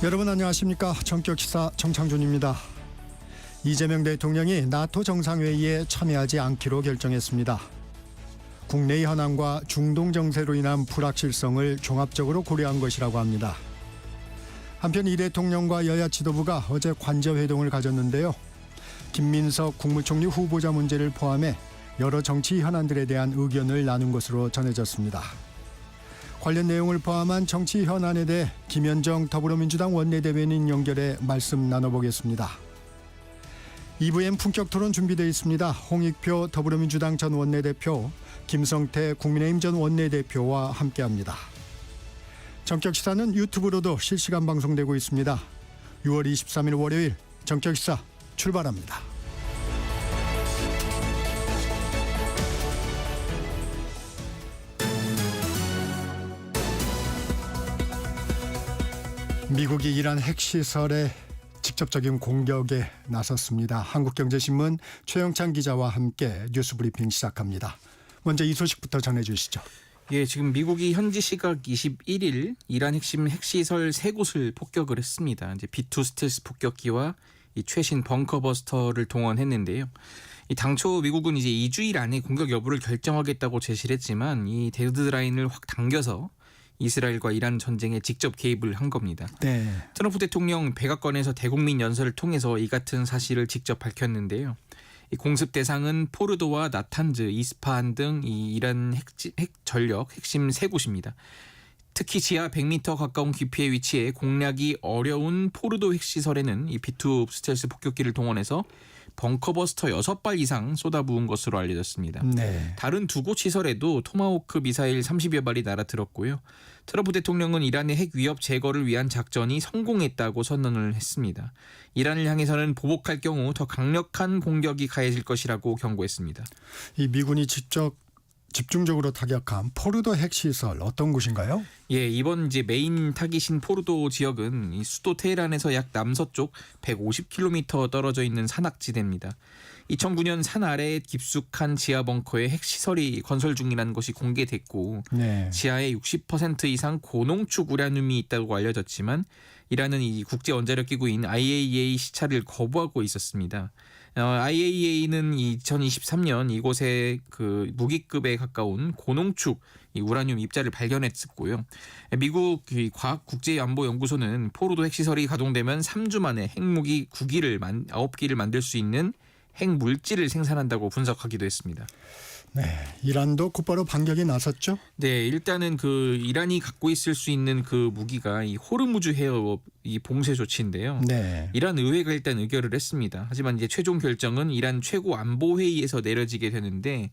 여러분 안녕하십니까. 전격시사 정창준입니다. 이재명 대통령이 나토 정상회의에 참여하지 않기로 결정했습니다. 국내 현안과 중동 정세로 인한 불확실성을 종합적으로 고려한 것이라고 합니다. 한편 이 대통령과 여야 지도부가 어제 관저회동을 가졌는데요. 김민석 국무총리 후보자 문제를 포함해 여러 정치 현안들에 대한 의견을 나눈 것으로 전해졌습니다. 관련 내용을 포함한 정치 현안에 대해 김현정 더불어민주당 원내대변인 연결해 말씀 나눠보겠습니다. 2부엔 품격 토론 준비되어 있습니다. 홍익표 더불어민주당 전 원내대표, 김성태 국민의힘 전 원내대표와 함께합니다. 정격시사는 유튜브로도 실시간 방송되고 있습니다. 6월 23일 월요일 정격시사 출발합니다. 미국이 이란 핵시설에 직접적인 공격에 나섰습니다. 한국경제신문 최영찬 기자와 함께 뉴스브리핑 시작합니다. 먼저 이 소식부터 전해주시죠. 예, 지금 미국이 현지 시각 21일 이란 핵심 핵시설 3곳을 폭격을 했습니다. 이제 B2 스텔스 폭격기와 이 최신 벙커버스터를 동원했는데요. 이 당초 미국은 이제 2주일 안에 공격 여부를 결정하겠다고 제시를 했지만 이 데드라인을 확 당겨서 이스라엘과 이란 전쟁에 직접 개입을 한 겁니다. 네. 트럼프 대통령 백악관에서 대국민 연설을 통해서 이 같은 사실을 직접 밝혔는데요. 이 공습 대상은 포르도와 나탄즈, 이스파한 등 이 이란 핵 전력 핵심 3곳입니다. 특히 지하 100m 가까운 깊이에 위치해 공략이 어려운 포르도 핵시설에는 이 B2 스텔스 폭격기를 동원해서 벙커버스터 6발 이상 쏟아부은 것으로 알려졌습니다. 네. 다른 2곳 시설에도 토마호크 미사일 30여 발이 날아들었고요. 트럼프 대통령은 이란의 핵 위협 제거를 위한 작전이 성공했다고 선언을 했습니다. 이란을 향해서는 보복할 경우 더 강력한 공격이 가해질 것이라고 경고했습니다. 이 미군이 집중적으로 타격한 포르도 핵시설 어떤 곳인가요? 예, 이번 이제 메인 타깃인 포르도 지역은 이 수도 테헤란에서 약 남서쪽 150km 떨어져 있는 산악지대입니다. 2009년 산 아래에 깊숙한 지하 벙커에 핵시설이 건설 중이라는 것이 공개됐고 네. 지하에 60% 이상 고농축 우라늄이 있다고 알려졌지만 이란은 이 국제원자력기구인 IAEA 시찰을 거부하고 있었습니다. IAEA는 2023년 이곳에 그 무기급에 가까운 고농축 이 우라늄 입자를 발견했었고요. 미국 과학국제안보연구소는 포르도 핵시설이 가동되면 3주 만에 핵무기 9기를 만들 수 있는 핵물질을 생산한다고 분석하기도 했습니다. 네, 이란도 곧바로 반격에 나섰죠? 네, 일단은 그 이란이 갖고 있을 수 있는 그 무기가 이 호르무즈 해협 이 봉쇄 조치인데요. 네. 이란 의회가 일단 의결을 했습니다. 하지만 이제 최종 결정은 이란 최고 안보 회의에서 내려지게 되는데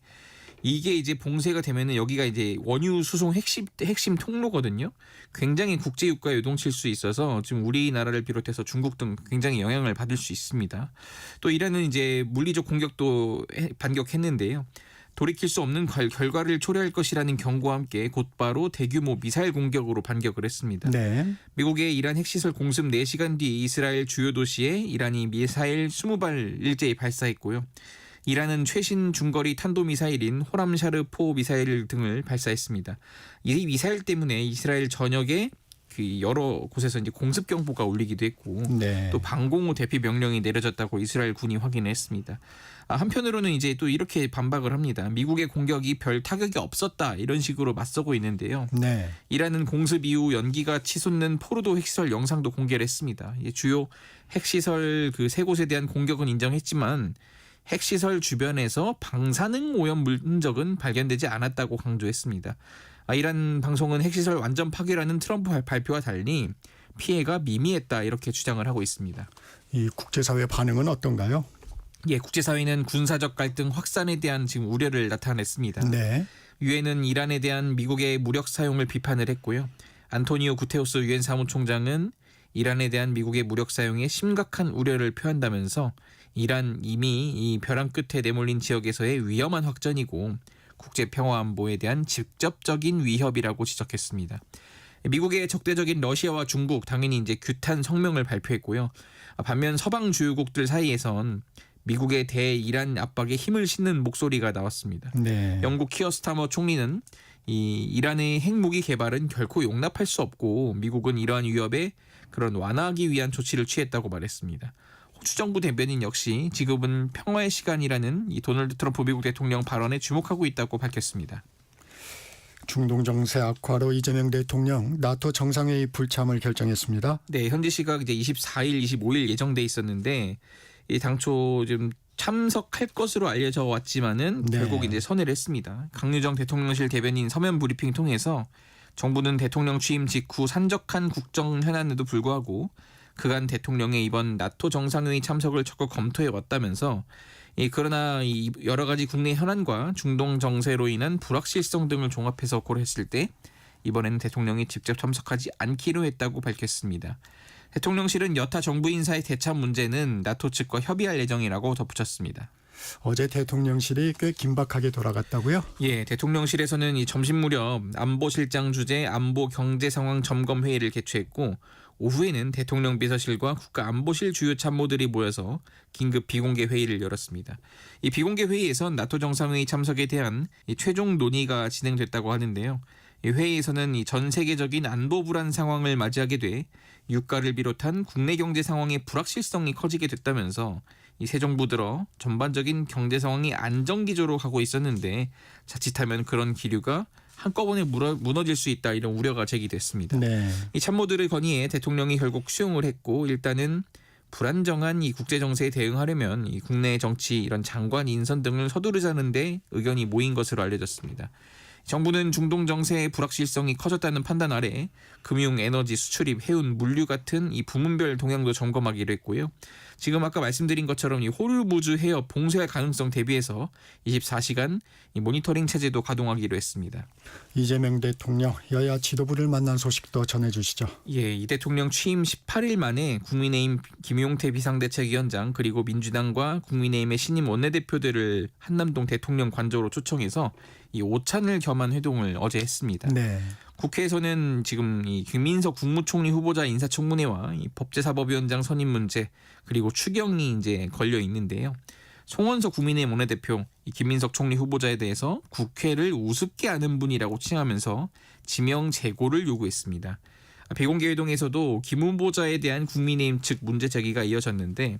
이게 이제 봉쇄가 되면은 여기가 이제 원유 수송 핵심 통로거든요. 굉장히 국제유가에 요동칠 수 있어서 지금 우리나라를 비롯해서 중국 등 굉장히 영향을 받을 수 있습니다. 또 이란은 이제 물리적 공격도 반격했는데요. 돌이킬 수 없는 결과를 초래할 것이라는 경고와 함께 곧바로 대규모 미사일 공격으로 반격을 했습니다. 네. 미국의 이란 핵시설 공습 4시간 뒤 이스라엘 주요 도시에 이란이 미사일 20발 일제히 발사했고요. 이란은 최신 중거리 탄도미사일인 호람샤르4 미사일 등을 발사했습니다. 이 미사일 때문에 이스라엘 전역에 그 여러 곳에서 이제 공습 경보가 울리기도 했고 네. 또 방공호 대피 명령이 내려졌다고 이스라엘 군이 확인했습니다. 한편으로는 이제 또 이렇게 반박을 합니다. 미국의 공격이 별 타격이 없었다 이런 식으로 맞서고 있는데요. 네. 이란은 공습 이후 연기가 치솟는 포르도 핵시설 영상도 공개를 했습니다. 주요 핵시설 그 3곳에 대한 공격은 인정했지만 핵시설 주변에서 방사능 오염 흔적은 발견되지 않았다고 강조했습니다. 이란 방송은 핵시설 완전 파괴라는 트럼프 발표와 달리 피해가 미미했다 이렇게 주장을 하고 있습니다. 이 국제사회 반응은 어떤가요? 예, 국제사회는 군사적 갈등 확산에 대한 지금 우려를 나타냈습니다. 네. 유엔은 이란에 대한 미국의 무력 사용을 비판을 했고요. 안토니오 구테우스 유엔 사무총장은 이란에 대한 미국의 무력 사용에 심각한 우려를 표한다면서 이란 이미 이 벼랑 끝에 내몰린 지역에서의 위험한 확전이고 국제 평화 안보에 대한 직접적인 위협이라고 지적했습니다. 미국의 적대적인 러시아와 중국 당연히 이제 규탄 성명을 발표했고요. 반면 서방 주요국들 사이에선 미국의 대이란 압박에 힘을 싣는 목소리가 나왔습니다. 네. 영국 키어 스타머 총리는 이 이란의 핵무기 개발은 결코 용납할 수 없고 미국은 이러한 위협에 그런 완화하기 위한 조치를 취했다고 말했습니다. 호주 정부 대변인 역시 지금은 평화의 시간이라는 이 도널드 트럼프 미국 대통령 발언에 주목하고 있다고 밝혔습니다. 중동 정세 악화로 이재명 대통령 나토 정상회의 불참을 결정했습니다. 네, 현지 시각 이제 24일, 25일 예정돼 있었는데 이 당초 좀 참석할 것으로 알려져 왔지만은 네. 결국 이제 선회를 했습니다. 강유정 대통령실 대변인 서면 브리핑 통해서 정부는 대통령 취임 직후 산적한 국정 현안에도 불구하고 그간 대통령의 이번 나토 정상회의 참석을 적극 검토해 왔다면서 그러나 이 여러 가지 국내 현안과 중동 정세로 인한 불확실성 등을 종합해서 고려했을 때 이번에는 대통령이 직접 참석하지 않기로 했다고 밝혔습니다. 대통령실은 여타 정부 인사의 대참 문제는 나토 측과 협의할 예정이라고 덧붙였습니다. 어제 대통령실이 꽤 긴박하게 돌아갔다고요? 예, 대통령실에서는 이 점심 무렵 안보실장 주재 안보 경제 상황 점검 회의를 개최했고 오후에는 대통령 비서실과 국가안보실 주요 참모들이 모여서 긴급 비공개 회의를 열었습니다. 이 비공개 회의에선 나토 정상회의 참석에 대한 이 최종 논의가 진행됐다고 하는데요. 이 회의에서는 이 전 세계적인 안보 불안 상황을 맞이하게 돼 유가를 비롯한 국내 경제 상황의 불확실성이 커지게 됐다면서 이 새 정부 들어 전반적인 경제 상황이 안정 기조로 가고 있었는데 자칫하면 그런 기류가 한꺼번에 무너질 수 있다 이런 우려가 제기됐습니다. 네. 이 참모들의 건의에 대통령이 결국 수용을 했고 일단은 불안정한 이 국제 정세에 대응하려면 이 국내 정치 이런 장관 인선 등을 서두르자는데 의견이 모인 것으로 알려졌습니다. 정부는 중동 정세의 불확실성이 커졌다는 판단 아래 금융, 에너지, 수출입, 해운, 물류 같은 이 부문별 동향도 점검하기로 했고요. 지금 아까 말씀드린 것처럼 이 호르무즈 해협 봉쇄할 가능성 대비해서 24시간 이 모니터링 체제도 가동하기로 했습니다. 이재명 대통령 여야 지도부를 만난 소식도 전해주시죠. 예, 이 대통령 취임 18일 만에 국민의힘 김용태 비상대책위원장 그리고 민주당과 국민의힘의 신임 원내대표들을 한남동 대통령 관저로 초청해서 이 오찬을 겸한 회동을 어제 했습니다. 네. 국회에서는 지금 이 김민석 국무총리 후보자 인사청문회와 이 법제사법위원장 선임 문제 그리고 추경이 이제 걸려 있는데요. 송원석 국민의힘 원내대표 이 김민석 총리 후보자에 대해서 국회를 우습게 아는 분이라고 칭하면서 지명 재고를 요구했습니다. 비공개 회동에서도 김 후보자에 대한 국민의힘 측 문제 제기가 이어졌는데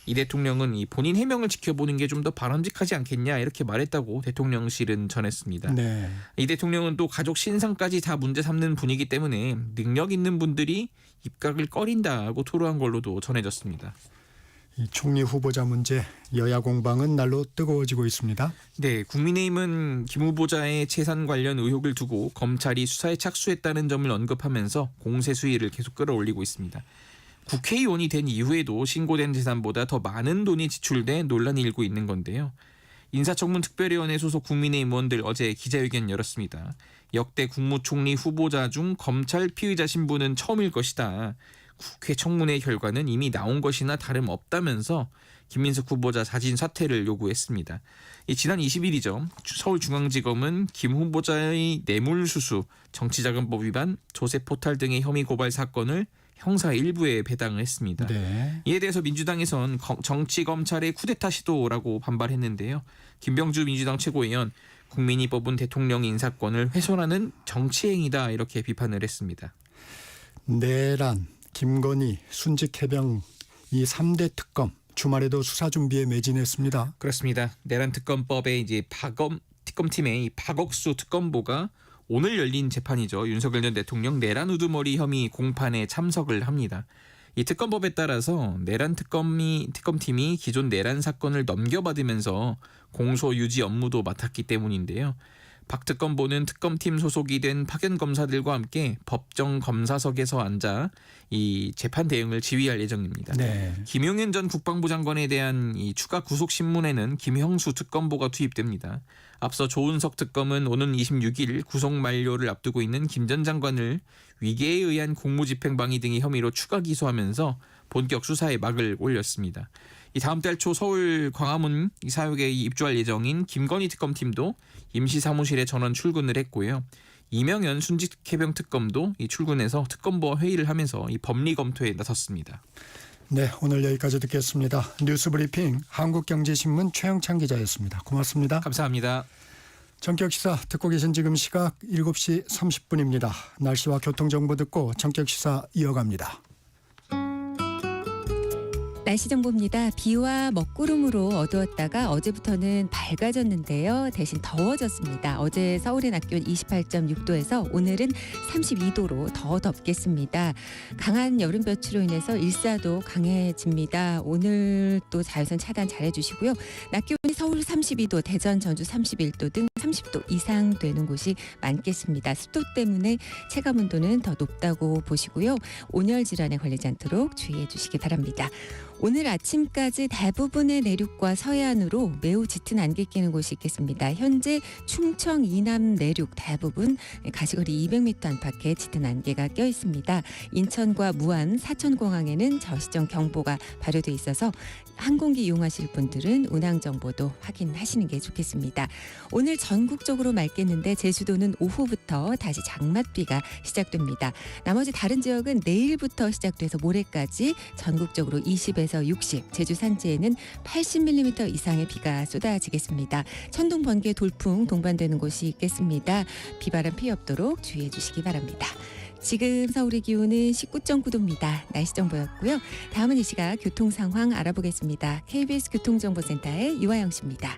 이 대통령은 이 본인 해명을 지켜보는 게 좀 더 바람직하지 않겠냐 이렇게 말했다고 대통령실은 전했습니다. 네. 이 대통령은 또 가족 신상까지 다 문제 삼는 분이기 때문에 능력 있는 분들이 입각을 꺼린다고 토로한 걸로도 전해졌습니다. 이 총리 후보자 문제 여야 공방은 날로 뜨거워지고 있습니다. 네, 국민의힘은 김 후보자의 재산 관련 의혹을 두고 검찰이 수사에 착수했다는 점을 언급하면서 공세 수위를 계속 끌어올리고 있습니다. 국회의원이 된 이후에도 신고된 재산보다 더 많은 돈이 지출돼 논란이 일고 있는 건데요. 인사청문특별위원회 소속 국민의힘 의원들 어제 기자회견 열었습니다. 역대 국무총리 후보자 중 검찰 피의자 신분은 처음일 것이다. 국회 청문회 결과는 이미 나온 것이나 다름없다면서 김민석 후보자 자진 사퇴를 요구했습니다. 지난 20일이죠. 서울중앙지검은 김 후보자의 뇌물수수, 정치자금법 위반, 조세포탈 등의 혐의 고발 사건을 형사 일부에 배당을 했습니다. 네. 이에 대해서 민주당에선 정치검찰의 쿠데타 시도라고 반발했는데요. 김병주 민주당 최고위원 국민이 뽑은 대통령 인사권을 훼손하는 정치행위다 이렇게 비판을 했습니다. 내란, 김건희, 순직해병 이 3대 특검 주말에도 수사 준비에 매진했습니다. 그렇습니다. 내란 특검법의 이제 특검팀의 이 박억수 특검보가 오늘 열린 재판이죠. 윤석열 전 대통령 내란 우두머리 혐의 공판에 참석을 합니다. 이 특검법에 따라서 내란 특검팀이 기존 내란 사건을 넘겨받으면서 공소 유지 업무도 맡았기 때문인데요. 박 특검보는 특검팀 소속이 된 파견 검사들과 함께 법정 검사석에서 앉아 이 재판 대응을 지휘할 예정입니다. 네. 김용현 전 국방부 장관에 대한 이 추가 구속 신문에는 김형수 특검보가 투입됩니다. 앞서 조은석 특검은 오는 26일 구속 만료를 앞두고 있는 김 전 장관을 위계에 의한 공무집행방해 등의 혐의로 추가 기소하면서 본격 수사에 막을 올렸습니다. 이 다음 달 초 서울 광화문 사육에 입주할 예정인 김건희 특검팀도 임시 사무실에 전원 출근을 했고요. 이명현 순직해병 특검도 이 출근해서 특검보와 회의를 하면서 이 법리 검토에 나섰습니다. 네, 오늘 여기까지 듣겠습니다. 뉴스브리핑 한국경제신문 최영찬 기자였습니다. 고맙습니다. 감사합니다. 전격시사 듣고 계신 지금 시각 7시 30분입니다. 날씨와 교통정보 듣고 전격시사 이어갑니다. 날씨 정보입니다. 비와 먹구름으로 어두웠다가 어제부터는 밝아졌는데요. 대신 더워졌습니다. 어제 서울의 낮 기온 28.6도에서 오늘은 32도로 더 덥겠습니다. 강한 여름볕으로 인해서 일사도 강해집니다. 오늘 또 자외선 차단 잘 해주시고요. 낮 기온이 서울 32도, 대전, 전주 31도 등 30도 이상 되는 곳이 많겠습니다. 습도 때문에 체감 온도는 더 높다고 보시고요. 온열 질환에 걸리지 않도록 주의해 주시기 바랍니다. 오늘 아침까지 대부분의 내륙과 서해안으로 매우 짙은 안개 끼는 곳이 있겠습니다. 현재 충청 이남 내륙 대부분 가시거리 200m 안팎에 짙은 안개가 껴 있습니다. 인천과 무안, 사천공항에는 저시정 경보가 발효돼 있어서 항공기 이용하실 분들은 운항 정보도 확인하시는 게 좋겠습니다. 오늘 전국적으로 맑겠는데 제주도는 오후부터 다시 장맛비가 시작됩니다. 나머지 다른 지역은 내일부터 시작돼서 모레까지 전국적으로 20에서 60, 제주 산지에는 80mm 이상의 비가 쏟아지겠습니다. 천둥, 번개, 돌풍 동반되는 곳이 있겠습니다. 비바람 피해 없도록 주의해 주시기 바랍니다. 지금 서울의 기온은 19.9도입니다. 날씨 정보였고요. 다음은 이 시각 교통 상황 알아보겠습니다. KBS 교통정보센터의 유아영 씨입니다.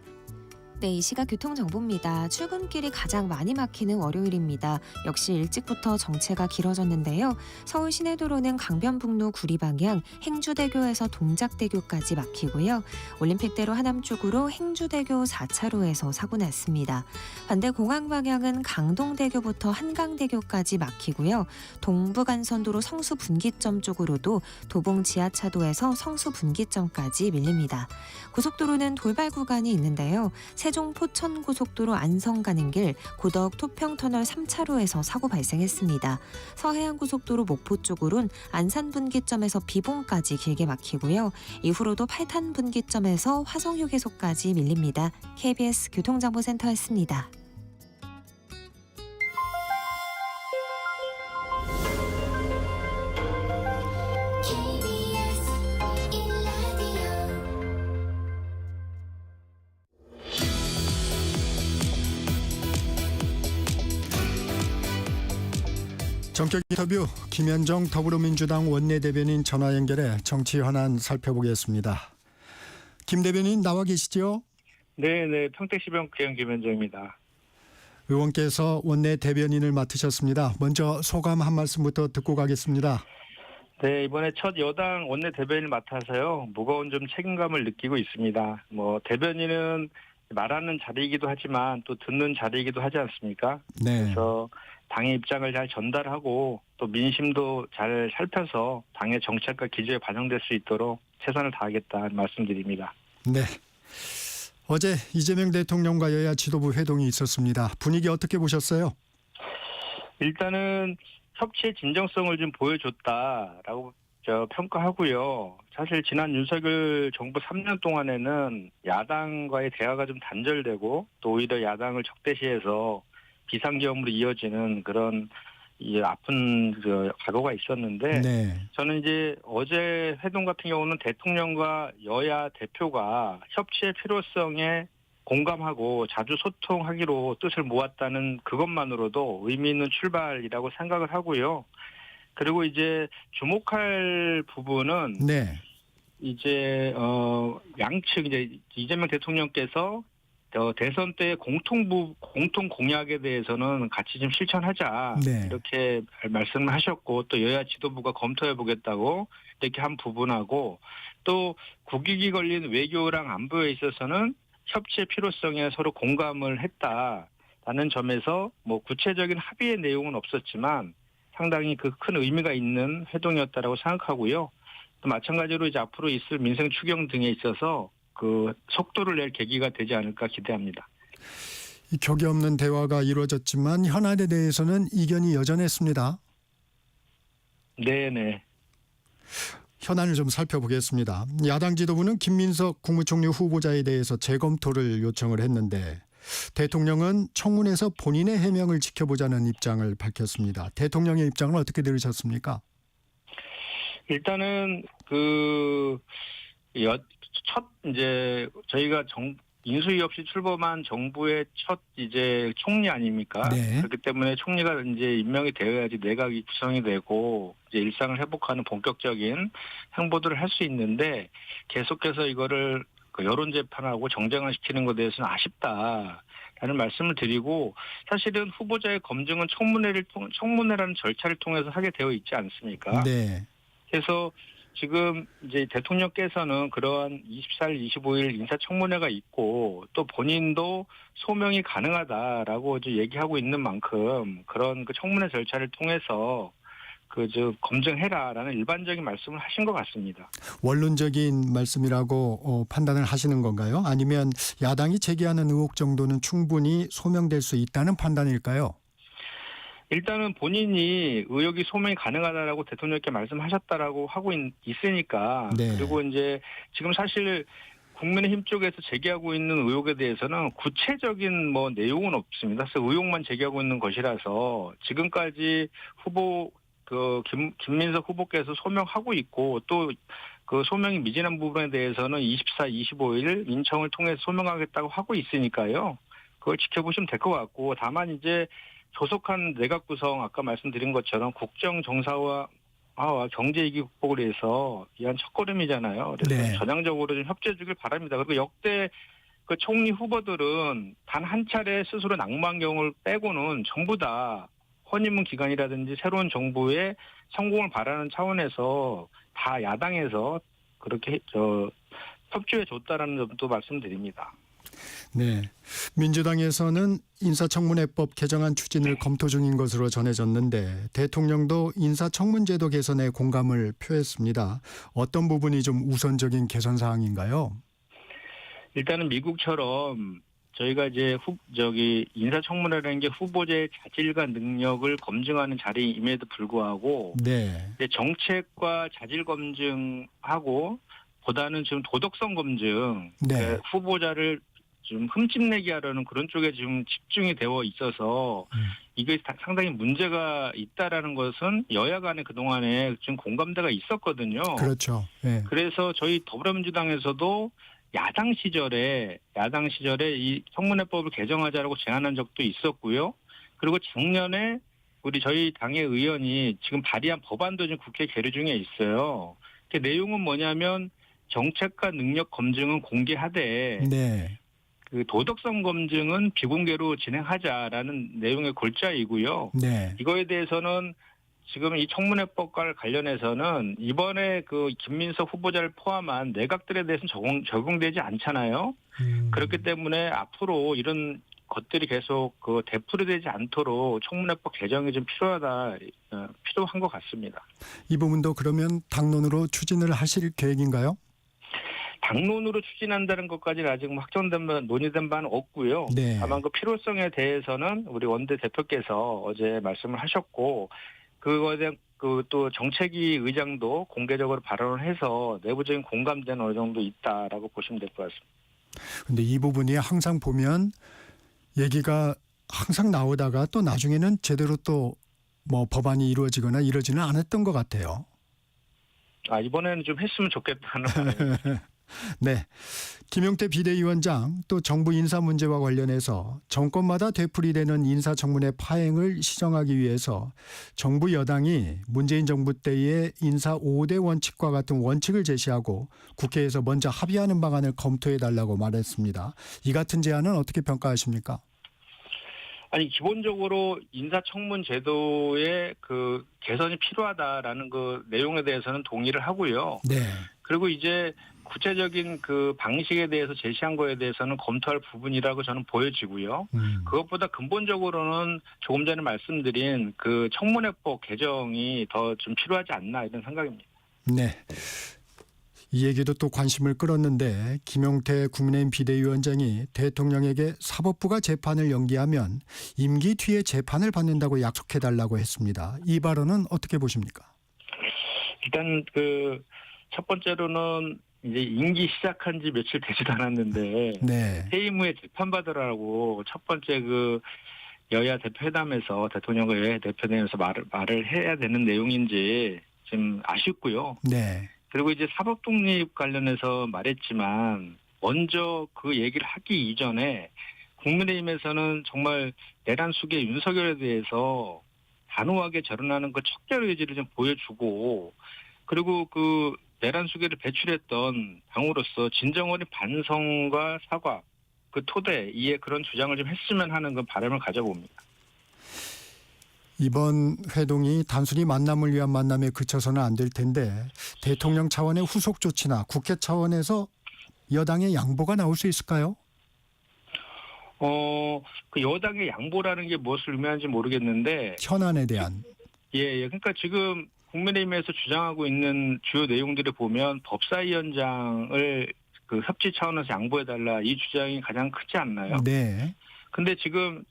네, 이 시각 교통정보입니다. 출근길이 가장 많이 막히는 월요일입니다. 역시 일찍부터 정체가 길어졌는데요. 서울 시내도로는 강변북로 구리 방향 행주대교에서 동작대교까지 막히고요. 올림픽대로 하남 쪽으로 행주대교 4차로에서 사고 났습니다. 반대 공항 방향은 강동대교부터 한강대교까지 막히고요. 동부간선도로 성수분기점 쪽으로도 도봉 지하차도에서 성수분기점까지 밀립니다. 고속도로는 돌발 구간이 있는데요. 세종 포천고속도로 안성 가는 길 고덕 토평터널 3차로에서 사고 발생했습니다. 서해안고속도로 목포 쪽으로는 안산분기점에서 비봉까지 길게 막히고요. 이후로도 팔탄분기점에서 화성휴게소까지 밀립니다. KBS 교통정보센터였습니다. 전격 인터뷰 김현정 더불어민주당 원내대변인 전화 연결해 정치 현안 살펴보겠습니다. 김 대변인 나와 계시죠? 네, 평택시병구청 김현정입니다. 의원께서 원내대변인을 맡으셨습니다. 먼저 소감 한 말씀부터 듣고 가겠습니다. 네, 이번에 첫 여당 원내대변인을 맡아서요. 무거운 좀 책임감을 느끼고 있습니다. 대변인은 말하는 자리이기도 하지만 또 듣는 자리이기도 하지 않습니까? 네. 그래서 당의 입장을 잘 전달하고 또 민심도 잘 살펴서 당의 정책과 기조에 반영될 수 있도록 최선을 다하겠다는 말씀드립니다. 네. 어제 이재명 대통령과 여야 지도부 회동이 있었습니다. 분위기 어떻게 보셨어요? 일단은 협치의 진정성을 좀 보여줬다라고 평가하고요. 사실 지난 윤석열 정부 3년 동안에는 야당과의 대화가 좀 단절되고 또 오히려 야당을 적대시해서 비상계엄으로 이어지는 그런 아픈 과거가 있었는데 네. 저는 이제 어제 회동 같은 경우는 대통령과 여야 대표가 협치의 필요성에 공감하고 자주 소통하기로 뜻을 모았다는 그것만으로도 의미 있는 출발이라고 생각을 하고요. 그리고 이제 주목할 부분은 네. 이제 양측 이제 이재명 대통령께서 대선 때 공통 공약에 대해서는 같이 좀 실천하자 네. 이렇게 말씀을 하셨고 또 여야 지도부가 검토해 보겠다고 이렇게 한 부분하고 또 국익이 걸린 외교랑 안보에 있어서는 협치의 필요성에 서로 공감을 했다라는 점에서 구체적인 합의의 내용은 없었지만 상당히 그 큰 의미가 있는 회동이었다라고 생각하고요. 또 마찬가지로 이제 앞으로 있을 민생 추경 등에 있어서 그 속도를 낼 계기가 되지 않을까 기대합니다. 이 격이 없는 대화가 이루어졌지만 현안에 대해서는 이견이 여전했습니다. 네네. 현안을 좀 살펴보겠습니다. 야당 지도부는 김민석 국무총리 후보자에 대해서 재검토를 요청을 했는데 대통령은 청문회에서 본인의 해명을 지켜보자는 입장을 밝혔습니다. 대통령의 입장을 어떻게 들으셨습니까? 일단은 이제 저희가 인수위 없이 출범한 정부의 첫 이제 총리 아닙니까? 네. 그렇기 때문에 총리가 이제 임명이 되어야지 내각이 구성이 되고 이제 일상을 회복하는 본격적인 행보들을 할 수 있는데 계속해서 이거를 그 여론 재판하고 정쟁을 시키는 것에 대해서는 아쉽다라는 말씀을 드리고 사실은 후보자의 검증은 청문회라는 절차를 통해서 하게 되어 있지 않습니까? 네. 그래서 지금 이제 대통령께서는 그러한 24일, 25일 인사청문회가 있고 또 본인도 소명이 가능하다라고 이제 얘기하고 있는 만큼 그런 그 청문회 절차를 통해서 검증해라라는 일반적인 말씀을 하신 것 같습니다. 원론적인 말씀이라고 판단을 하시는 건가요? 아니면 야당이 제기하는 의혹 정도는 충분히 소명될 수 있다는 판단일까요? 일단은 본인이 의혹이 소명이 가능하다라고 대통령께 말씀하셨다라고 하고 있으니까 네. 그리고 이제 지금 사실 국민의힘 쪽에서 제기하고 있는 의혹에 대해서는 구체적인 내용은 없습니다. 그래서 의혹만 제기하고 있는 것이라서 지금까지 후보 김민석 후보께서 소명하고 있고 또 그 소명이 미진한 부분에 대해서는 24, 25일 인청을 통해서 소명하겠다고 하고 있으니까요. 그걸 지켜보시면 될 것 같고 다만 이제 조속한 내각 구성 아까 말씀드린 것처럼 국정 정상화 경제 위기 극복을 위해서 위한 첫걸음이잖아요. 그래서 네. 전향적으로 좀 협조해 주길 바랍니다. 그리고 역대 그 총리 후보들은 단 한 차례 스스로 낙마한 경우를 빼고는 전부 다 허니문 기간이라든지 새로운 정부의 성공을 바라는 차원에서 다 야당에서 그렇게 협조해 줬다라는 점도 말씀드립니다. 네. 민주당에서는 인사청문회법 개정안 추진을 검토 중인 것으로 전해졌는데 대통령도 인사청문제도 개선에 공감을 표했습니다. 어떤 부분이 좀 우선적인 개선 사항인가요? 일단은 미국처럼 저희가 이제 인사청문회라는 게 후보자의 자질과 능력을 검증하는 자리임에도 불구하고 네. 이제 정책과 자질 검증하고 보다는 지금 도덕성 검증, 네. 후보자를 좀 흠집내게 하려는 그런 쪽에 지금 집중이 되어 있어서 이게 상당히 문제가 있다라는 것은 여야 간에 그동안에 지금 공감대가 있었거든요. 그렇죠. 네. 그래서 저희 더불어민주당에서도 야당 시절에 이 청문회법을 개정하자라고 제안한 적도 있었고요. 그리고 작년에 저희 당의 의원이 지금 발의한 법안도 지금 국회 계류 중에 있어요. 그 내용은 뭐냐면 정책과 능력 검증은 공개하되 네. 그 도덕성 검증은 비공개로 진행하자라는 내용의 골자이고요. 네. 이거에 대해서는 지금 이 청문회법과 관련해서는 이번에 그 김민석 후보자를 포함한 내각들에 대해서는 적용되지 않잖아요. 그렇기 때문에 앞으로 이런 것들이 계속 되풀이되지 않도록 청문회법 개정이 좀 필요한 것 같습니다. 이 부분도 그러면 당론으로 추진을 하실 계획인가요? 당론으로 추진한다는 것까지는 아직 논의된 바는 없고요. 네. 다만 그 필요성에 대해서는 우리 원내 대표께서 어제 말씀을 하셨고 그거에 대한 또 정책위 의장도 공개적으로 발언을 해서 내부적인 공감대는 어느 정도 있다라고 보시면 될 것 같습니다. 근데 이 부분이 항상 보면 얘기가 항상 나오다가 또 나중에는 제대로 또 법안이 이루어지거나 이러지는 않았던 것 같아요. 이번에는 좀 했으면 좋겠다는 바람이 네. 김용태 비대위원장 또 정부 인사 문제와 관련해서 정권마다 되풀이되는 인사청문회 파행을 시정하기 위해서 정부 여당이 문재인 정부 때의 인사 5대 원칙과 같은 원칙을 제시하고 국회에서 먼저 합의하는 방안을 검토해달라고 말했습니다. 이 같은 제안은 어떻게 평가하십니까? 기본적으로 인사청문 제도의 그 개선이 필요하다라는 그 내용에 대해서는 동의를 하고요. 네. 그리고 이제 구체적인 그 방식에 대해서 제시한 거에 대해서는 검토할 부분이라고 저는 보여지고요. 그것보다 근본적으로는 조금 전에 말씀드린 그 청문회법 개정이 더 좀 필요하지 않나 이런 생각입니다. 네. 이 얘기도 또 관심을 끌었는데 김용태 국민의힘 비대위원장이 대통령에게 사법부가 재판을 연기하면 임기 뒤에 재판을 받는다고 약속해달라고 했습니다. 이 발언은 어떻게 보십니까? 일단 첫 번째로는 이제 임기 시작한 지 며칠 되지도 않았는데 네. 해임 후에 재판받으라고 첫 번째 여야 대표회담에서 대통령과 여야 대표회담에서 말을 해야 되는 내용인지 좀 아쉽고요. 네. 그리고 이제 사법 독립 관련해서 말했지만 먼저 그 얘기를 하기 이전에 국민의힘에서는 정말 내란 속의 윤석열에 대해서 단호하게 절연하는 그 척결 의지를 좀 보여주고, 그리고 그 내란 수계를 배출했던 당으로서 진정어린 반성과 사과, 그 토대 이에 그런 주장을 좀 했으면 하는 그 바람을 가져봅니다. 이번 회동이 단순히 만남을 위한 만남에 그쳐서는 안 될 텐데 대통령 차원의 후속 조치나 국회 차원에서 여당의 양보가 나올 수 있을까요? 그 여당의 양보라는 게 무엇을 의미하는지 모르겠는데, 현안에 대한. 예. 그러니까 지금 국민의힘에서 주장하고 있는 주요 내용들을 보면 법사위원장을 그 협치 차원에서 양보해달라, 이 주장이 가장 크지 않나요? 네. 근데 지금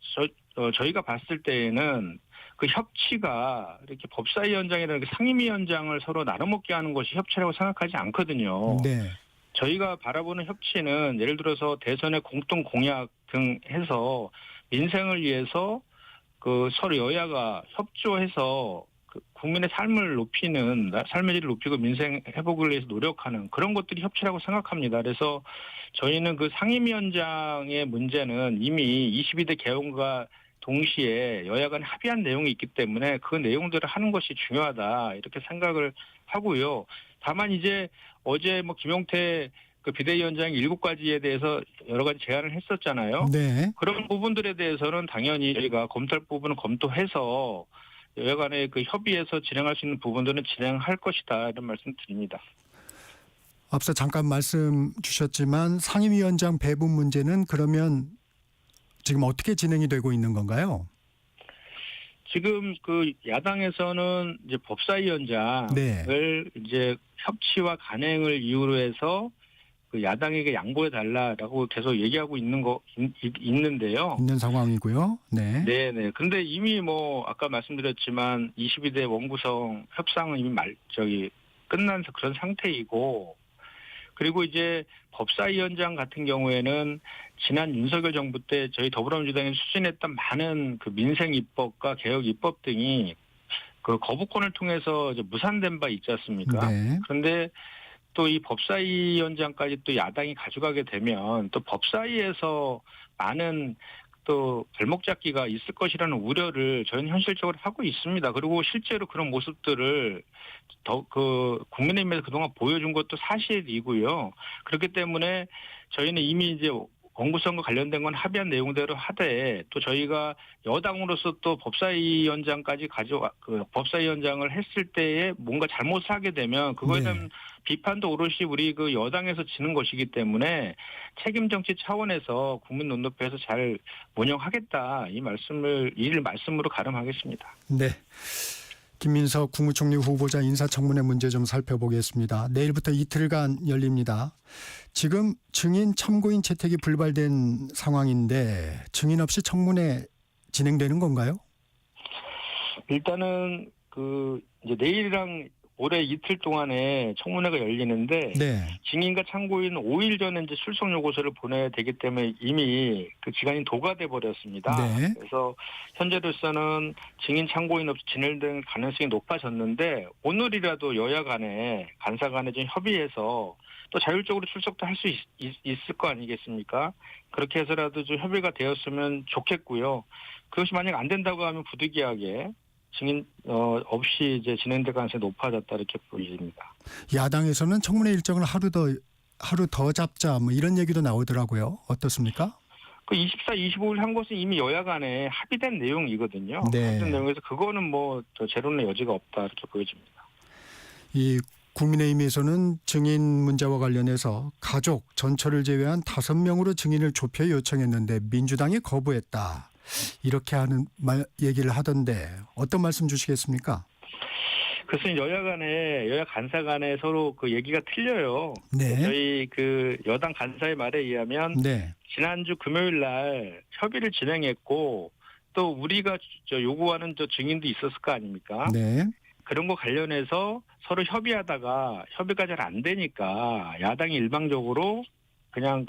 저희가 봤을 때에는 그 협치가 이렇게 법사위원장이라는 그 상임위원장을 서로 나눠먹게 하는 것이 협치라고 생각하지 않거든요. 네. 저희가 바라보는 협치는 예를 들어서 대선의 공동 공약 등 해서 민생을 위해서 그 서로 여야가 협조해서 그 국민의 삶을 높이는, 삶의 질을 높이고 민생 회복을 위해서 노력하는 그런 것들이 협치라고 생각합니다. 그래서 저희는 그 상임위원장의 문제는 이미 22대 개헌과 동시에 여야 간에 합의한 내용이 있기 때문에 그 내용들을 하는 것이 중요하다, 이렇게 생각을 하고요. 다만 이제 어제 뭐 김용태 그 비대위원장이 7가지에 대해서 여러 가지 제안을 했었잖아요. 네. 그런 부분들에 대해서는 당연히 저희가 검토할 부분은 검토해서 여야 간의 그 협의에서 진행할 수 있는 부분들은 진행할 것이다, 이런 말씀 드립니다. 앞서 잠깐 말씀 주셨지만 상임위원장 배분 문제는 그러면 지금 어떻게 진행이 되고 있는 건가요? 지금 그 야당에서는 이제 법사위원장을 네. 이제 협치와 간행을 이유로 해서 그 야당에게 양보해 달라라고 계속 얘기하고 있는데요. 있는 상황이고요. 네. 네네. 근데 이미 뭐 아까 말씀드렸지만 22대 원구성 협상은 이미 끝난 그런 상태이고, 그리고 이제 법사위원장 같은 경우에는 지난 윤석열 정부 때 저희 더불어민주당이 추진했던 많은 그 민생 입법과 개혁 입법 등이 그 거부권을 통해서 이제 무산된 바 있지 않습니까? 네. 그런데 또 이 법사위원장까지 또 야당이 가져가게 되면 또 법사위에서 많은 또 발목 잡기가 있을 것이라는 우려를 저희는 현실적으로 하고 있습니다. 그리고 실제로 그런 모습들을 국민의힘에서 그동안 보여준 것도 사실이고요. 그렇기 때문에 저희는 이미 이제 원구성과 관련된 건 합의한 내용대로 하되, 또 저희가 여당으로서 또 법사위원장까지 법사위원장을 했을 때에 뭔가 잘못을 하게 되면 그거에 대한 비판도 오롯이 우리 그 여당에서 지는 것이기 때문에 책임 정치 차원에서 국민 눈높이에서 잘 운영하겠다, 이 말씀으로 가름하겠습니다. 네. 김민석 국무총리 후보자 인사청문회 문제 좀 살펴보겠습니다. 내일부터 이틀간 열립니다. 지금 증인 참고인 채택이 불발된 상황인데 증인 없이 청문회 진행되는 건가요? 일단은 이제 내일이랑 올해 이틀 동안에 청문회가 열리는데, 네. 증인과 참고인 5일 전에 이제 출석 요구서를 보내야 되기 때문에 이미 그 기간이 도과돼 버렸습니다. 네. 그래서 현재로서는 증인 참고인 없이 진행될 가능성이 높아졌는데, 오늘이라도 여야 간에 간사 간에 좀 협의해서 또 자율적으로 출석도 할 수 있을 거 아니겠습니까? 그렇게 해서라도 좀 협의가 되었으면 좋겠고요. 그것이 만약 안 된다고 하면 부득이하게 증인 없이 이제 진행될 가능성이 높아졌다, 이렇게 보입니다. 야당에서는 청문회 일정을 하루 더 잡자 뭐 이런 얘기도 나오더라고요. 어떻습니까? 그 24, 25일 한 것은 이미 여야 간에 합의된 내용이거든요. 네. 합의된 내용에서 그거는 뭐 재론의 여지가 없다, 이렇게 보여집니다. 이 국민의힘에서는 증인 문제와 관련해서 가족 전처를 제외한 5명으로 증인을 좁혀 요청했는데 민주당이 거부했다, 이렇게 얘기를 하던데 어떤 말씀 주시겠습니까? 그것은 여야 간사 간에 서로 그 얘기가 틀려요. 네. 저희 그 여당 간사의 말에 의하면 네. 지난주 금요일 날 협의를 진행했고, 또 우리가 요구하는 증인도 있었을 거 아닙니까? 네. 그런 거 관련해서 서로 협의하다가 협의가 잘 안 되니까 야당이 일방적으로 그냥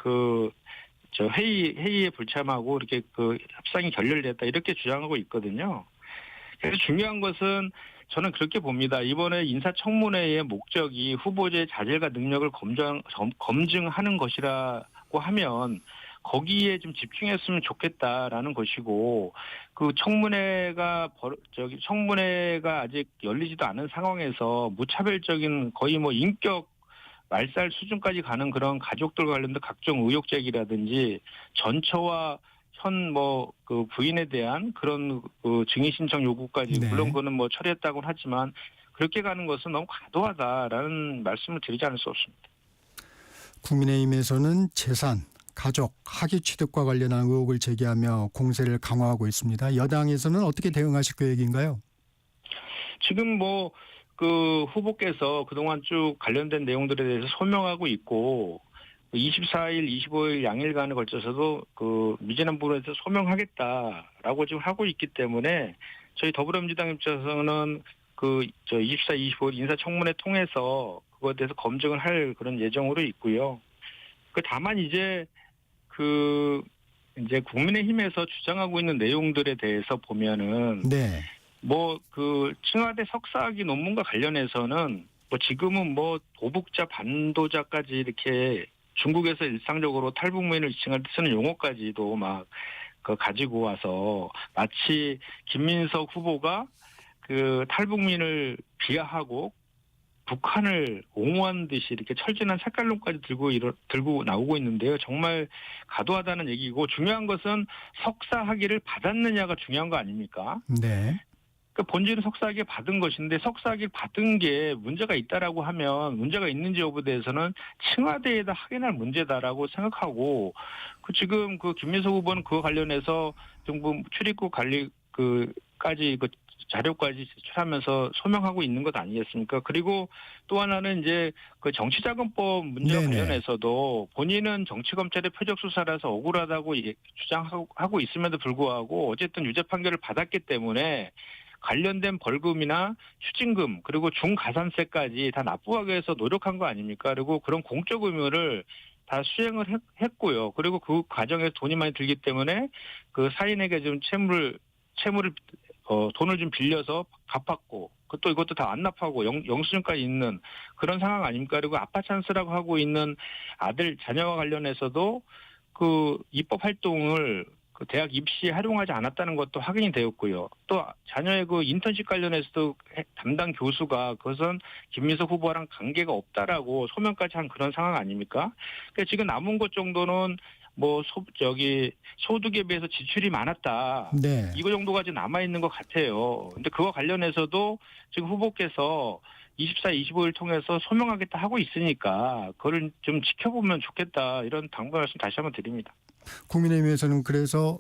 회의에 불참하고 이렇게 그 협상이 결렬됐다, 이렇게 주장하고 있거든요. 그래서 중요한 것은 저는 그렇게 봅니다. 이번에 인사청문회의 목적이 후보자의 자질과 능력을 검증하는 것이라 있고 하면 거기에 좀 집중했으면 좋겠다라는 것이고, 그 청문회가 아직 열리지도 않은 상황에서 무차별적인 거의 뭐 인격 말살 수준까지 가는 그런 가족들 관련된 각종 의혹 제기라든지 전처와 현 그 부인에 대한 그런 그 증인 신청 요구까지, 네. 물론 그거는 뭐 처리했다고는 하지만 그렇게 가는 것은 너무 과도하다라는 말씀을 드리지 않을 수 없습니다. 국민의힘에서는 재산, 가족, 학위 취득과 관련한 의혹을 제기하며 공세를 강화하고 있습니다. 여당에서는 어떻게 대응하실 계획인가요? 지금 그 후보께서 그동안 쭉 관련된 내용들에 대해서 소명하고 있고, 24일, 25일 양일간에 걸쳐서도 그 미진한 부분에서 소명하겠다라고 지금 하고 있기 때문에 저희 더불어민주당 입장에서는 24, 25일 인사청문회 통해서 그거에 대해서 검증을 할 그런 예정으로 있고요. 다만 이제 국민의힘에서 주장하고 있는 내용들에 대해서 보면은 네. 청와대 석사학위 논문과 관련해서는 지금은 도북자, 반도자까지 이렇게 중국에서 일상적으로 탈북민을 지칭할 때 쓰는 용어까지도 가지고 와서 마치 김민석 후보가 그 탈북민을 비하하고 북한을 옹호하는 듯이 이렇게 철진한 색깔론까지 들고 나오고 있는데요. 정말 과도하다는 얘기고, 중요한 것은 석사 학위를 받았느냐가 중요한 거 아닙니까? 네. 그러니까 본질은 석사학위 받은 것인데, 석사학위 받은 게 문제가 있다라고 하면 문제가 있는지 여부에 대해서는 청와대에다 확인할 문제다라고 생각하고, 지금 김민석 후보는 그거 관련해서 정부 출입국 관리 까지 자료까지 제출하면서 소명하고 있는 것 아니겠습니까? 그리고 또 하나는 이제 정치자금법 문제와 네네. 관련해서도 본인은 정치검찰의 표적 수사라서 억울하다고 주장하고 있음에도 불구하고 어쨌든 유죄 판결을 받았기 때문에 관련된 벌금이나 추징금 그리고 중가산세까지 다 납부하기 위해서 노력한 거 아닙니까? 그리고 그런 공적 의무를 다 수행을 했고요. 그리고 그 과정에서 돈이 많이 들기 때문에 그 사인에게 좀 채무를 돈을 좀 빌려서 갚았고, 또 이것도 다 안 납하고 영수증까지 있는 그런 상황 아닙니까? 그리고 아빠 찬스라고 하고 있는 아들 자녀와 관련해서도 그 입법 활동을 대학 입시에 활용하지 않았다는 것도 확인이 되었고요. 또 자녀의 그 인턴십 관련해서도 담당 교수가 그것은 김민석 후보랑 관계가 없다라고 소명까지 한 그런 상황 아닙니까? 그러니까 지금 남은 것 정도는 소득에 비해서 지출이 많았다. 네. 이거 정도가 지금 남아있는 것 같아요. 근데 그거 관련해서도 지금 후보께서 24, 25일 통해서 소명하겠다 하고 있으니까 그걸 좀 지켜보면 좋겠다. 이런 당부 말씀 다시 한번 드립니다. 국민의힘에서는 그래서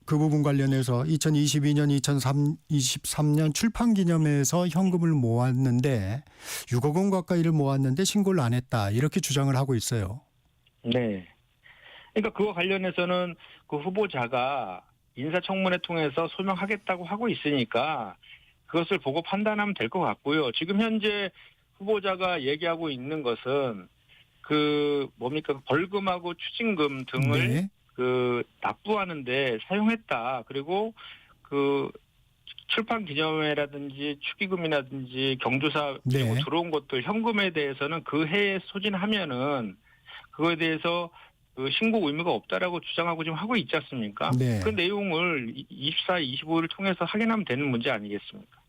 그 부분 관련해서 2022년, 2023년 출판기념회에서 현금을 모았는데 6억 원 가까이를 모았는데 신고를 안 했다. 이렇게 주장을 하고 있어요. 네. 그러니까 그거 관련해서는 그 후보자가 인사청문회 통해서 소명하겠다고 하고 있으니까 그것을 보고 판단하면 될 것 같고요. 지금 현재 후보자가 얘기하고 있는 것은 벌금하고 추징금 등을 네. 납부하는데 사용했다. 그리고 출판 기념회라든지 축의금이라든지 경조사 네. 들어온 것들 현금에 대해서는 그 해에 소진하면은 그거에 대해서 신고 의무가 없다라고 주장하고 지금 하고 있지 않습니까? 네. 그 내용을 24, 25를 통해서 확인하면 되는 문제 아니겠습니까?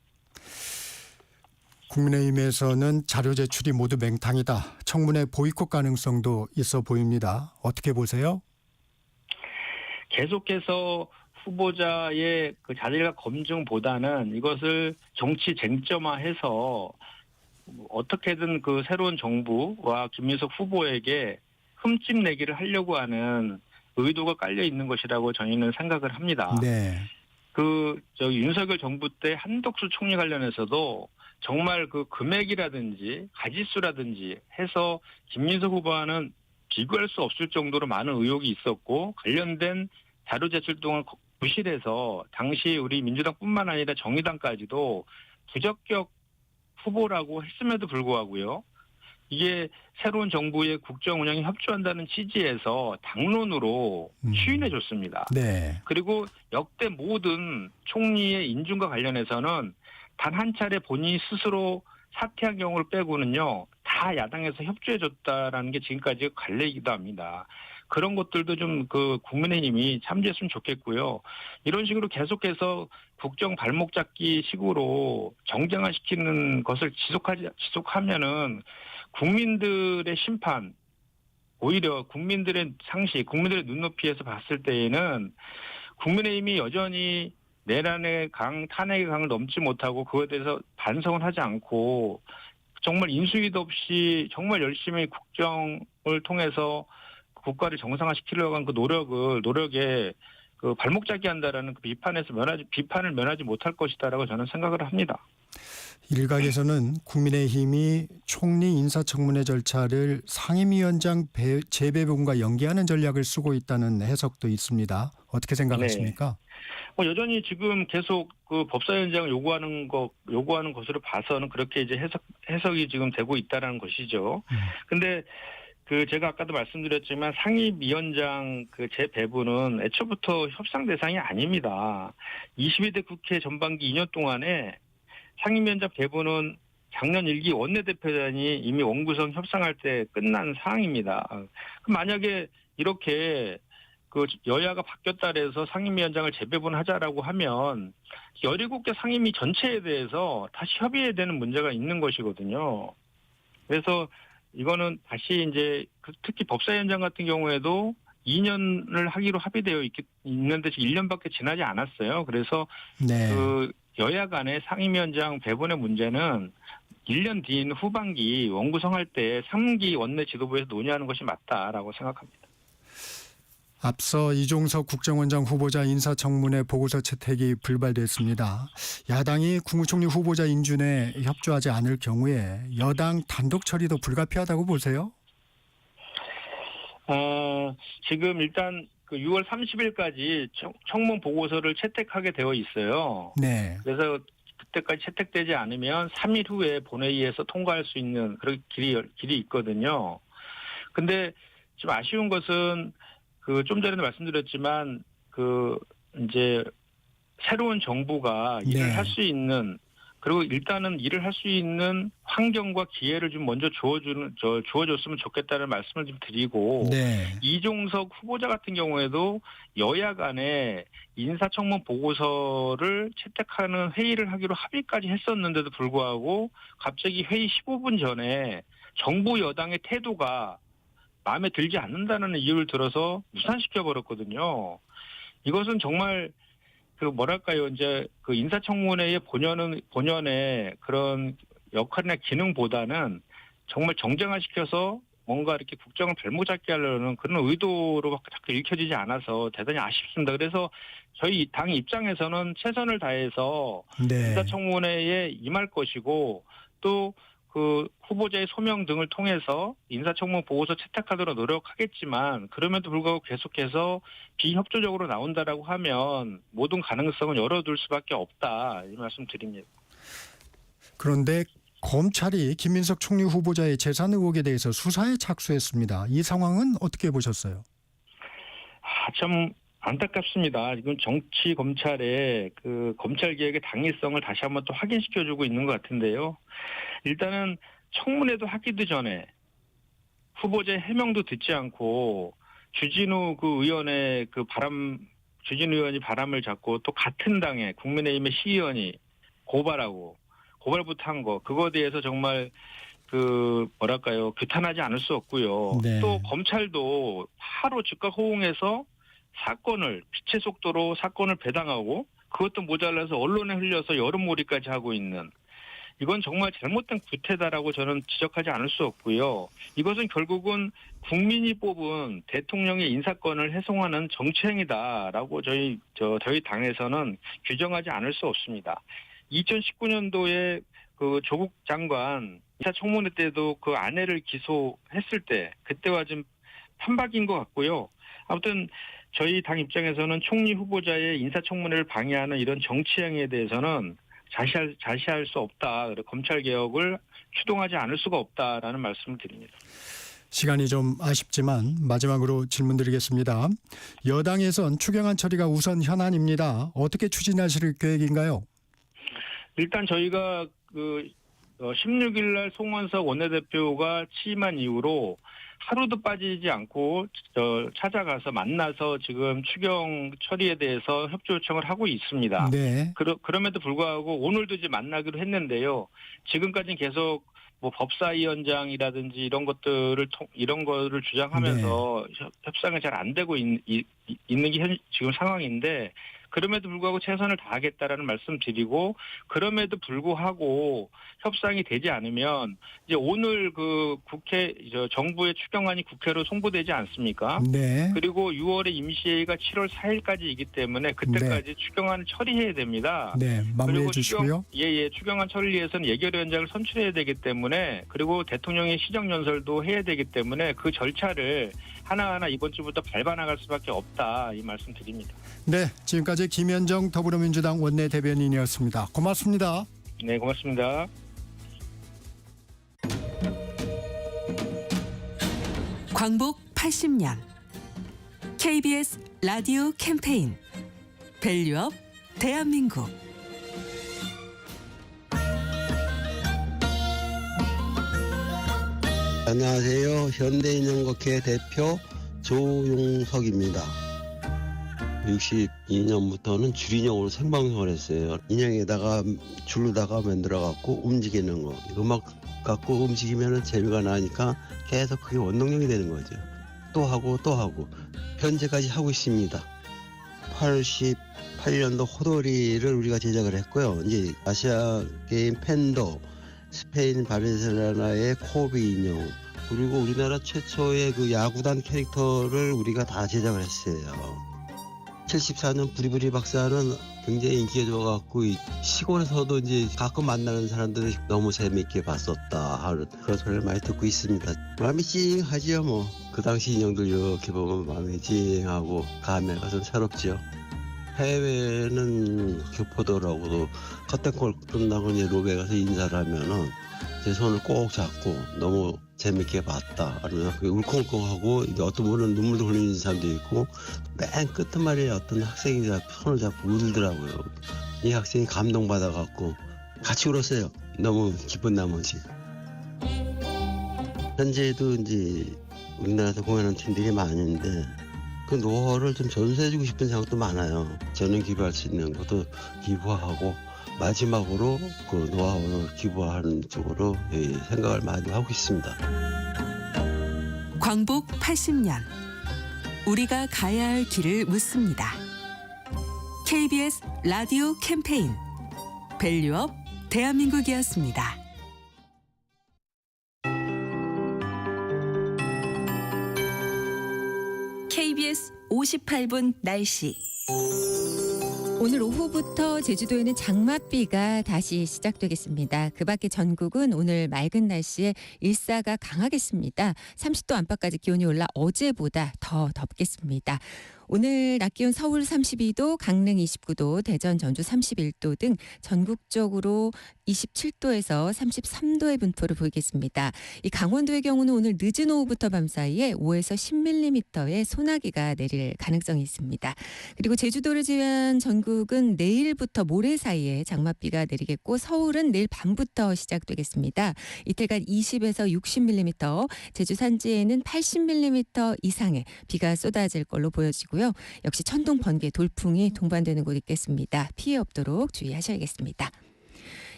국민의힘에서는 자료 제출이 모두 맹탕이다. 청문회 보이콧 가능성도 있어 보입니다. 어떻게 보세요? 계속해서 후보자의 그 자질과 검증보다는 이것을 정치 쟁점화해서 어떻게든 그 새로운 정부와 김민석 후보에게 흠집 내기를 하려고 하는 의도가 깔려 있는 것이라고 저희는 생각을 합니다. 네. 윤석열 정부 때 한덕수 총리 관련해서도 정말 그 금액이라든지 가지수라든지 해서 김민석 후보와는 비교할 수 없을 정도로 많은 의혹이 있었고, 관련된 자료 제출 동안 부실해서 당시 우리 민주당뿐만 아니라 정의당까지도 부적격 후보라고 했음에도 불구하고요. 이게 새로운 정부의 국정 운영에 협조한다는 취지에서 당론으로 추인해 줬습니다. 네. 그리고 역대 모든 총리의 인준과 관련해서는 단 한 차례 본인이 스스로 사퇴한 경우를 빼고는요, 다 야당에서 협조해 줬다라는 게 지금까지 관례이기도 합니다. 그런 것들도 좀 그 국민의힘이 참조했으면 좋겠고요. 이런 식으로 계속해서 국정 발목 잡기 식으로 정쟁화시키는 것을 지속하면은 국민들의 심판, 오히려 국민들의 상식, 국민들의 눈높이에서 봤을 때에는 국민의힘이 여전히 내란의 강, 탄핵의 강을 넘지 못하고 그거에 대해서 반성을 하지 않고 정말 인수위도 없이 정말 열심히 국정을 통해서 국가를 정상화시키려고 한 그 노력에 그 발목 잡기 한다라는 그 비판을 면하지 못할 것이다라고 저는 생각을 합니다. 일각에서는 국민의힘이 총리 인사청문회 절차를 상임위원장 재배분과 연계하는 전략을 쓰고 있다는 해석도 있습니다. 어떻게 생각하십니까? 여전히 지금 계속 그 법사위원장을 요구하는 것으로 봐서는 그렇게 이제 해석이 지금 되고 있다라는 것이죠. 근데 그 제가 아까도 말씀드렸지만 상임위원장 그 재배분은 애초부터 협상 대상이 아닙니다. 22대 국회 전반기 2년 동안에 상임위원장 배분은 작년 1기 원내대표단이 이미 원구성 협상할 때 끝난 사항입니다. 만약에 이렇게 그 여야가 바뀌었다 그래서 상임위원장을 재배분하자라고 하면 17개 상임위 전체에 대해서 다시 협의해야 되는 문제가 있는 것이거든요. 그래서 이거는 다시 이제 특히 법사위원장 같은 경우에도 2년을 하기로 합의되어 있는데 1년밖에 지나지 않았어요. 그래서 네. 그 여야 간의 상임위원장 배분의 문제는 1년 뒤인 후반기 원구성할 때 3기 원내 지도부에서 논의하는 것이 맞다라고 생각합니다. 앞서 이종석 국정원장 후보자 인사청문회 보고서 채택이 불발됐습니다. 야당이 국무총리 후보자 인준에 협조하지 않을 경우에 여당 단독 처리도 불가피하다고 보세요? 지금 일단 그 6월 30일까지 청문 보고서를 채택하게 되어 있어요. 네. 그래서 그때까지 채택되지 않으면 3일 후에 본회의에서 통과할 수 있는 그런 길이 있거든요. 근데 좀 아쉬운 것은 그 좀 전에도 말씀드렸지만 그 이제 새로운 정부가 일을 네. 할 수 있는 그리고 일단은 일을 할 수 있는 환경과 기회를 좀 먼저 주어줬으면 좋겠다는 말씀을 좀 드리고 네. 이종석 후보자 같은 경우에도 여야 간에 인사청문 보고서를 채택하는 회의를 하기로 합의까지 했었는데도 불구하고 갑자기 회의 15분 전에 정부 여당의 태도가 마음에 들지 않는다는 이유를 들어서 무산시켜 버렸거든요. 이것은 정말 그 뭐랄까요, 이제 그 인사청문회의 본연의 그런 역할이나 기능보다는 정말 정쟁화시켜서 뭔가 이렇게 국정을 발목 잡게 하려는 그런 의도로 자꾸 읽혀지지 않아서 대단히 아쉽습니다. 그래서 저희 당 입장에서는 최선을 다해서 네. 인사청문회에 임할 것이고 또 그 후보자의 소명 등을 통해서 인사청문 보고서 채택하도록 노력하겠지만 그럼에도 불구하고 계속해서 비협조적으로 나온다라고 하면 모든 가능성은 열어둘 수밖에 없다 이 말씀 드립니다. 그런데 검찰이 김민석 총리 후보자의 재산 의혹에 대해서 수사에 착수했습니다. 이 상황은 어떻게 보셨어요? 참 안타깝습니다. 지금 정치 검찰의 그 검찰 개혁의 당위성을 다시 한번 또 확인시켜주고 있는 것 같은데요. 일단은 청문회도 하기도 전에 후보자의 해명도 듣지 않고 주진우 의원이 바람을 잡고 또 같은 당의 국민의힘의 시의원이 고발부터 한 거 그거에 대해서 정말 그 뭐랄까요 규탄하지 않을 수 없고요. 네. 또 검찰도 바로 즉각 호응해서 빛의 속도로 사건을 배당하고 그것도 모자라서 언론에 흘려서 여론몰이까지 하고 있는 이건 정말 잘못된 구태다라고 저는 지적하지 않을 수 없고요. 이것은 결국은 국민이 뽑은 대통령의 인사권을 훼손하는 정치행위다라고 저희 당에서는 규정하지 않을 수 없습니다. 2019년도에 그 조국 장관 인사청문회 때도 그 아내를 기소했을 때 그때와 좀 판박인 것 같고요. 아무튼 저희 당 입장에서는 총리 후보자의 인사청문회를 방해하는 이런 정치행위에 대해서는 자시할 수 없다. 검찰 개혁을 추동하지 않을 수가 없다라는 말씀을 드립니다. 시간이 좀 아쉽지만 마지막으로 질문드리겠습니다. 여당에선 추경안 처리가 우선 현안입니다. 어떻게 추진하실 계획인가요? 일단 저희가 16일 날 송원석 원내대표가 취임한 이후로 하루도 빠지지 않고 찾아가서 만나서 지금 추경 처리에 대해서 협조 요청을 하고 있습니다. 네. 그럼에도 불구하고 오늘도 이제 만나기로 했는데요. 지금까지는 계속 뭐 법사위원장이라든지 이런 거를 주장하면서 협상이 잘 안 되고 있는 게 지금 상황인데, 그럼에도 불구하고 최선을 다하겠다라는 말씀드리고, 그럼에도 불구하고 협상이 되지 않으면 이제 오늘 그 정부의 추경안이 국회로 송부되지 않습니까? 네. 그리고 6월에 임시회의가 7월 4일까지이기 때문에 그때까지 추경안을 처리해야 됩니다. 네. 마무리해 그리고 주시고요. 추경안 처리를 위해서는 예결위원장을 선출해야 되기 때문에, 그리고 대통령의 시정연설도 해야 되기 때문에 그 절차를 하나하나 이번 주부터 밟아 나갈 수밖에 없다, 이 말씀 드립니다. 네. 지금까지 김현정 더불어민주당 원내 대변인이었습니다. 고맙습니다. 네, 고맙습니다. 광복 80년 KBS 라디오 캠페인 밸류업 대한민국. 안녕하세요. 현대인형곡회 대표 조용석입니다. 62년부터는 줄인형으로 생방송을 했어요. 인형에다가 줄로다가 만들어갖고 움직이는 거. 음악 갖고 움직이면 재미가 나니까 계속 그게 원동력이 되는 거죠. 또 하고 또 하고 현재까지 하고 있습니다. 88년도 호돌이를 우리가 제작을 했고요. 이제 아시아 게임 팬더, 스페인 바르셀로나의 코비 인형, 그리고 우리나라 최초의 그 야구단 캐릭터를 우리가 다 제작을 했어요. 74년 부리부리 박사는 굉장히 인기가 좋아갖고 시골에서도 이제 가끔 만나는 사람들이 너무 재밌게 봤었다 하는 그런 소리를 많이 듣고 있습니다. 마음이 찡하지요 뭐. 그 당시 인형들 이렇게 보면 마음이 찡하고 감회가 좀 새롭죠. 해외는 교포들하고도 커튼콜 끝나고 이제 로베 가서 인사를 하면은 제 손을 꼭 잡고 너무 재밌게 봤다. 아니면 울컥울컥하고 어떤 분은 눈물도 흘리는 사람도 있고, 맨 끝말에 어떤 학생이 손을 잡고 울더라고요. 이 학생이 감동받아갖고 같이 울었어요. 너무 기쁜 나머지. 현재도 이제 우리나라에서 공연하는 팀들이 많은데 그 노하우를 좀 전수해주고 싶은 생각도 많아요. 저는 기부할 수 있는 것도 기부하고, 마지막으로 그 노하우를 기부하는 쪽으로 생각을 많이 하고 있습니다. 광복 80년 우리가 가야 할 길을 묻습니다. KBS 라디오 캠페인 밸류업 대한민국이었습니다. KBS 58분 날씨. 오늘 오후부터 제주도에는 장맛비가 다시 시작되겠습니다. 그 밖에 전국은 오늘 맑은 날씨에 일사가 강하겠습니다. 30도 안팎까지 기온이 올라 어제보다 더 덥겠습니다. 오늘 낮 기온 서울 32도, 강릉 29도, 대전, 전주 31도 등 전국적으로 27도에서 33도의 분포를 보이겠습니다. 이 강원도의 경우는 오늘 늦은 오후부터 밤 사이에 5에서 10mm의 소나기가 내릴 가능성이 있습니다. 그리고 제주도를 제외한 전국은 내일부터 모레 사이에 장맛비가 내리겠고, 서울은 내일 밤부터 시작되겠습니다. 이틀간 20에서 60mm, 제주 산지에는 80mm 이상의 비가 쏟아질 걸로 보여지고요. 역시 천둥, 번개, 돌풍이 동반되는 곳 있겠습니다. 피해 없도록 주의하셔야겠습니다.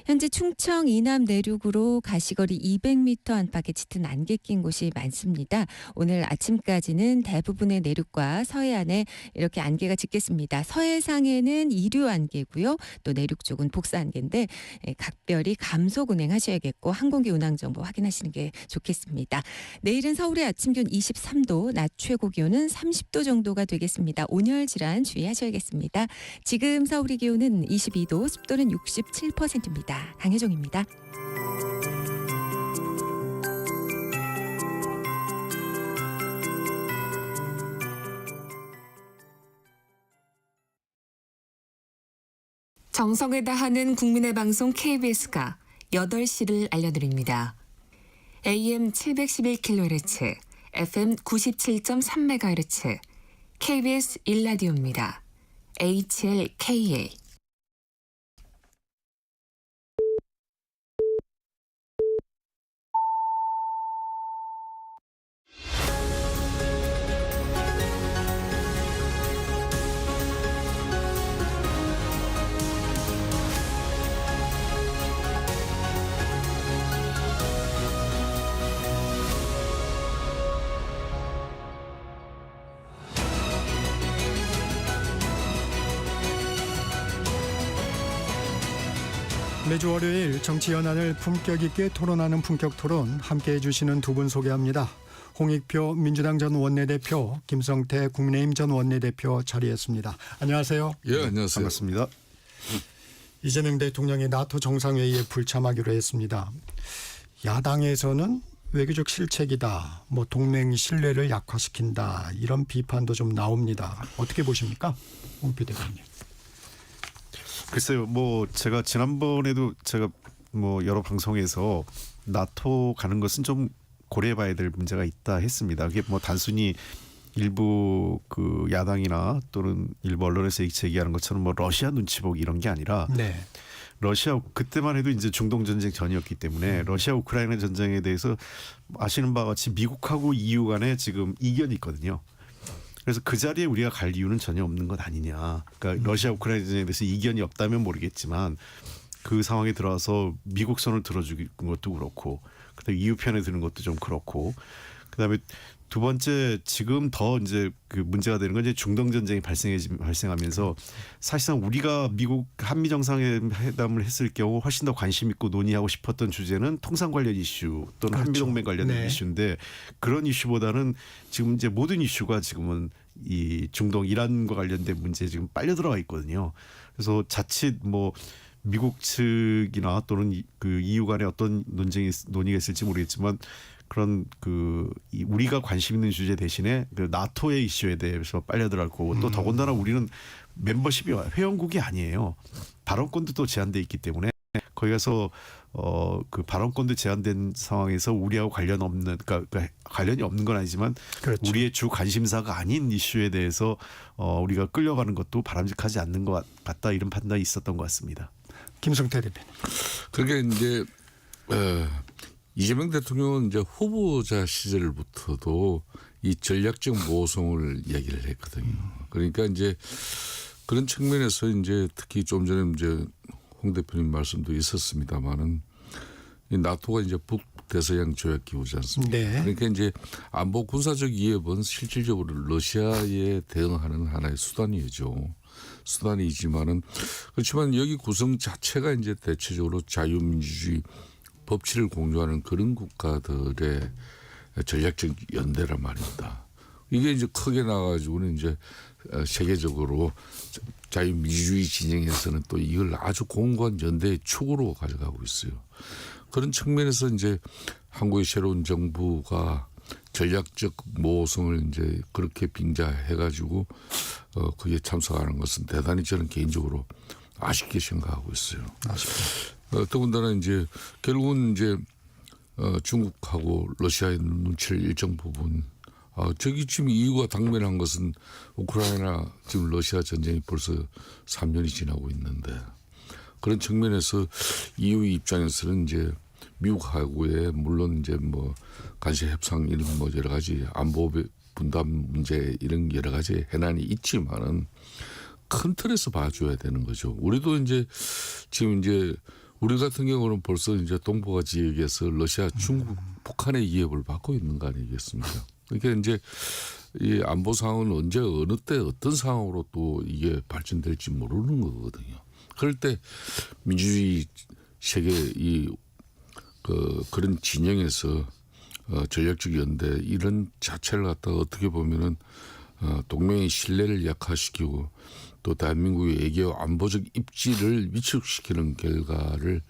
현재 충청 이남 내륙으로 가시거리 200m 안팎의 짙은 안개 낀 곳이 많습니다. 오늘 아침까지는 대부분의 내륙과 서해안에 이렇게 안개가 짙겠습니다. 서해상에는 이류 안개고요. 또 내륙 쪽은 복사 안개인데 각별히 감속 운행하셔야겠고, 항공기 운항 정보 확인하시는 게 좋겠습니다. 내일은 서울의 아침 기온 23도, 낮 최고 기온은 30도 정도가 되겠습니다. 온열 질환 주의하셔야겠습니다. 지금 서울의 기온은 22도, 습도는 67%입니다. 강혜종입니다. 정성을 다하는 국민의 방송 KBS가 8시를 알려드립니다. AM 711kHz, FM 97.3MHz, KBS 1라디오입니다. HLKA. 매주 월요일 정치 현안을 품격 있게 토론하는 품격 토론 함께해 주시는 두 분 소개합니다. 홍익표 민주당 전 원내대표, 김성태 국민의힘 전 원내대표 자리했습니다. 안녕하세요. 예, 안녕하세요. 반갑습니다. 이재명 대통령이 나토 정상회의에 불참하기로 했습니다. 야당에서는 외교적 실책이다, 뭐 동맹 신뢰를 약화시킨다 이런 비판도 좀 나옵니다. 어떻게 보십니까, 홍표 대표님? 글쎄요, 뭐 제가 지난번에도 제가 뭐 여러 방송에서 나토 가는 것은 좀 고려해봐야 될 문제가 있다 했습니다. 그게 뭐 단순히 일부 그 야당이나 또는 일부 언론에서 제기하는 것처럼 뭐 러시아 눈치 보기 이런 게 아니라 네. 러시아 그때만 해도 이제 중동 전쟁 전이었기 때문에 러시아 우크라이나 전쟁에 대해서 아시는 바와 같이 미국하고 EU 간에 지금 이견이 있거든요. 그래서 그 자리에 우리가 갈 이유는 전혀 없는 것 아니냐. 그러니까 러시아 우크라이나 전쟁에 대해서 이견이 없다면 모르겠지만 그 상황에 들어와서 미국 손을 들어주는 것도 그렇고 그다음에 EU 편에 드는 것도 좀 그렇고 그다음에 두 번째 지금 더 이제 그 문제가 되는 건 이제 중동 전쟁이 발생하면서 사실상 우리가 미국 한미 정상회담을 했을 경우 훨씬 더 관심 있고 논의하고 싶었던 주제는 통상 관련 이슈 또는 그렇죠. 한미 동맹 관련된 네. 이슈인데 그런 이슈보다는 지금 이제 모든 이슈가 지금은 이 중동 이란과 관련된 문제에 지금 빨려 들어가 있거든요. 그래서 자칫 뭐 미국 측이나 또는 그 EU 간에 어떤 논의가 있을지 모르겠지만 그런 우리가 관심 있는 주제 대신에 그 나토의 이슈에 대해서 빨려 들어갈 거고 또 더군다나 우리는 멤버십이 회원국이 아니에요. 발언권도 또 제한돼 있기 때문에 거기 가서 그 발언권도 제한된 상황에서 우리하고 관련 없는 그러니까 관련이 없는 건 아니지만 그렇죠. 우리의 주 관심사가 아닌 이슈에 대해서 우리가 끌려가는 것도 바람직하지 않는 것 같다 이런 판단이 있었던 것 같습니다. 김성태 대표님. 그러니까 이제 이재명 대통령은 이제 후보자 시절부터도 이 전략적 모성을 얘기를 했거든요. 그러니까 이제 그런 측면에서 이제 특히 좀 전에 이제 홍 대표님 말씀도 있었습니다만은 이 나토가 이제 북대서양 조약 기구지 않습니까? 네. 그러니까 이제 안보 군사적 위협은 실질적으로 러시아에 대응하는 하나의 수단이지만은 그렇지만 여기 구성 자체가 이제 대체적으로 자유민주주의 법치를 공유하는 그런 국가들의 전략적 연대란 말입니다. 이게 이제 크게 나가지고는 이제 세계적으로 자유민주주의 진영에서는 또 이걸 아주 공고한 연대의 축으로 가져가고 있어요. 그런 측면에서 이제 한국의 새로운 정부가 전략적 모성을 이제 그렇게 빙자해가지고 그게 참석하는 것은 대단히 저는 개인적으로 아쉽게 생각하고 있어요. 더군다나 이제 결국은 이제 중국하고 러시아의 눈치를 일정 부분 저기 지금 EU가 당면한 것은 우크라이나 지금 러시아 전쟁이 벌써 3년이 지나고 있는데 그런 측면에서 EU 입장에서는 이제 미국하고의 물론 이제 뭐 간세 협상 이런 뭐 여러 가지 안보 분담 문제 이런 여러 가지 해난이 있지만은 큰 틀에서 봐줘야 되는 거죠. 우리도 이제 지금 이제 우리 같은 경우는 벌써 이제 동북아 지역에서 러시아, 중국, 북한의 위협을 받고 있는 거 아니겠습니까? 그러니까 이제 이 안보 상황은 언제 어느 때 어떤 상황으로 또 이게 발전될지 모르는 거거든요. 그럴 때 민주주의 세계 그런 진영에서 전략적 연대 이런 자체를 갖다가 어떻게 보면은 동맹의 신뢰를 약화시키고 또 대한민국의 외교 안보적 입지를 위축시키는 결과를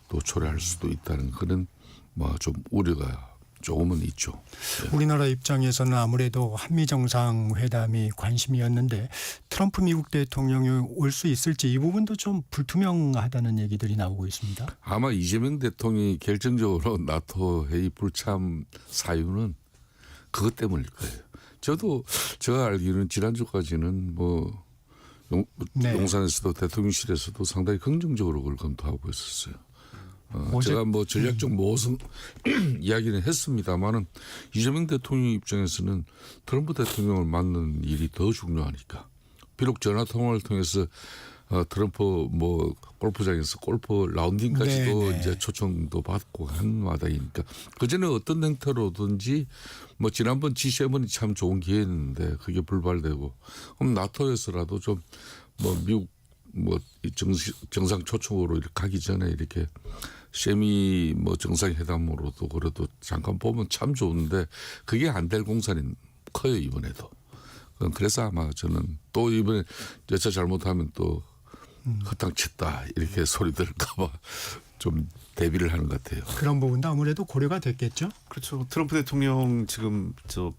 또 초래할 수도 있다는 그런 뭐 좀 우려가 조금은 있죠. 네. 우리나라 입장에서는 아무래도 한미 정상회담이 관심이었는데 트럼프 미국 대통령이 올 수 있을지 이 부분도 좀 불투명하다는 얘기들이 나오고 있습니다. 아마 이재명 대통령이 결정적으로 나토 회의 불참 사유는 그것 때문일 거예요. 저도 제가 알기로는 지난주까지는 뭐 네. 용산에서도 대통령실에서도 상당히 긍정적으로 그걸 검토하고 있었어요. 제가 뭐 전략적 모성 이야기는 했습니다만은 이재명 대통령 입장에서는 트럼프 대통령을 만나는 일이 더 중요하니까 비록 전화 통화를 통해서 트럼프 뭐 골프장에서 골프 라운딩까지도 네네. 이제 초청도 받고 한 마당이니까 그전에 어떤 행태로든지 뭐 지난번 G7이 참 좋은 기회였는데 그게 불발되고 그럼 나토에서라도 좀 뭐 미국 뭐 정상 초청으로 이렇게 가기 전에 이렇게 세미 뭐 정상회담으로도 그래도 잠깐 보면 참 좋은데 그게 안 될 공산이 커요 이번에도. 그래서 아마 저는 또 이번에 여차 잘못하면 또 허탕쳤다 이렇게 소리 들을까봐 좀 대비를 하는 것 같아요. 그런 부분도 아무래도 고려가 됐겠죠. 그렇죠. 트럼프 대통령 지금 저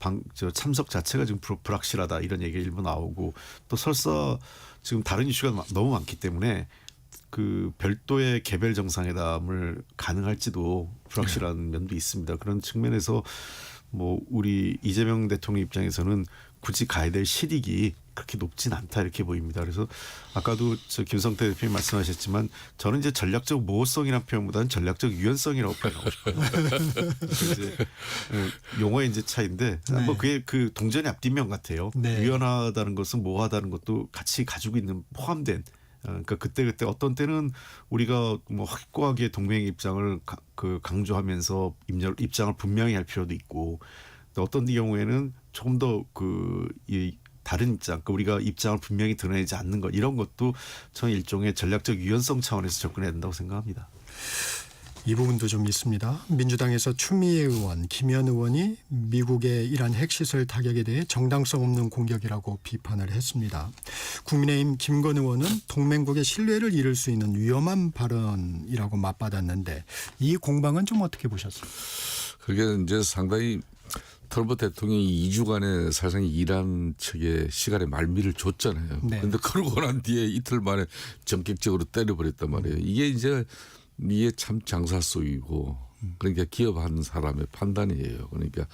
참석 자체가 지금 불확실하다 이런 얘기가 일부 나오고 또 설사 지금 다른 이슈가 너무 많기 때문에 그 별도의 개별 정상회담을 가능할지도 불확실한 면도 있습니다. 그런 측면에서 뭐 우리 이재명 대통령 입장에서는 굳이 가야 될 실익이 그렇게 높진 않다 이렇게 보입니다. 그래서 아까도 저 김성태 대표님 말씀하셨지만 저는 이제 전략적 모호성이라는 표현보다는 전략적 유연성이라고 표현하고 싶어요. 이제 용어의 이제 차이인데 네. 뭐 그게 그 동전의 앞뒷면 같아요. 네. 유연하다는 것은 모호하다는 것도 같이 가지고 있는 포함된. 그러니까 그때 어떤 때는 우리가 뭐 확고하게 동맹의 입장을 강조하면서 입장을 분명히 할 필요도 있고 또 어떤 경우에는 조금 더 이 다른 입장, 그러니까 우리가 입장을 분명히 드러내지 않는 것 이런 것도 저는 일종의 전략적 유연성 차원에서 접근해야 된다고 생각합니다. 이 부분도 좀 있습니다. 민주당에서 추미애 의원, 김현 의원이 미국의 이란 핵시설 타격에 대해 정당성 없는 공격이라고 비판을 했습니다. 국민의힘 김건 의원은 동맹국의 신뢰를 잃을 수 있는 위험한 발언이라고 맞받았는데 이 공방은 좀 어떻게 보셨습니까? 그게 이제 상당히 트럼프 대통령이 2주간의 사실상 이란 측에 시간의 말미를 줬잖아요. 네. 그런데 그러고 난 뒤에 이틀 만에 전격적으로 때려버렸단 말이에요. 이게 참 장사 속이고 그러니까 기업하는 사람의 판단이에요. 그러니까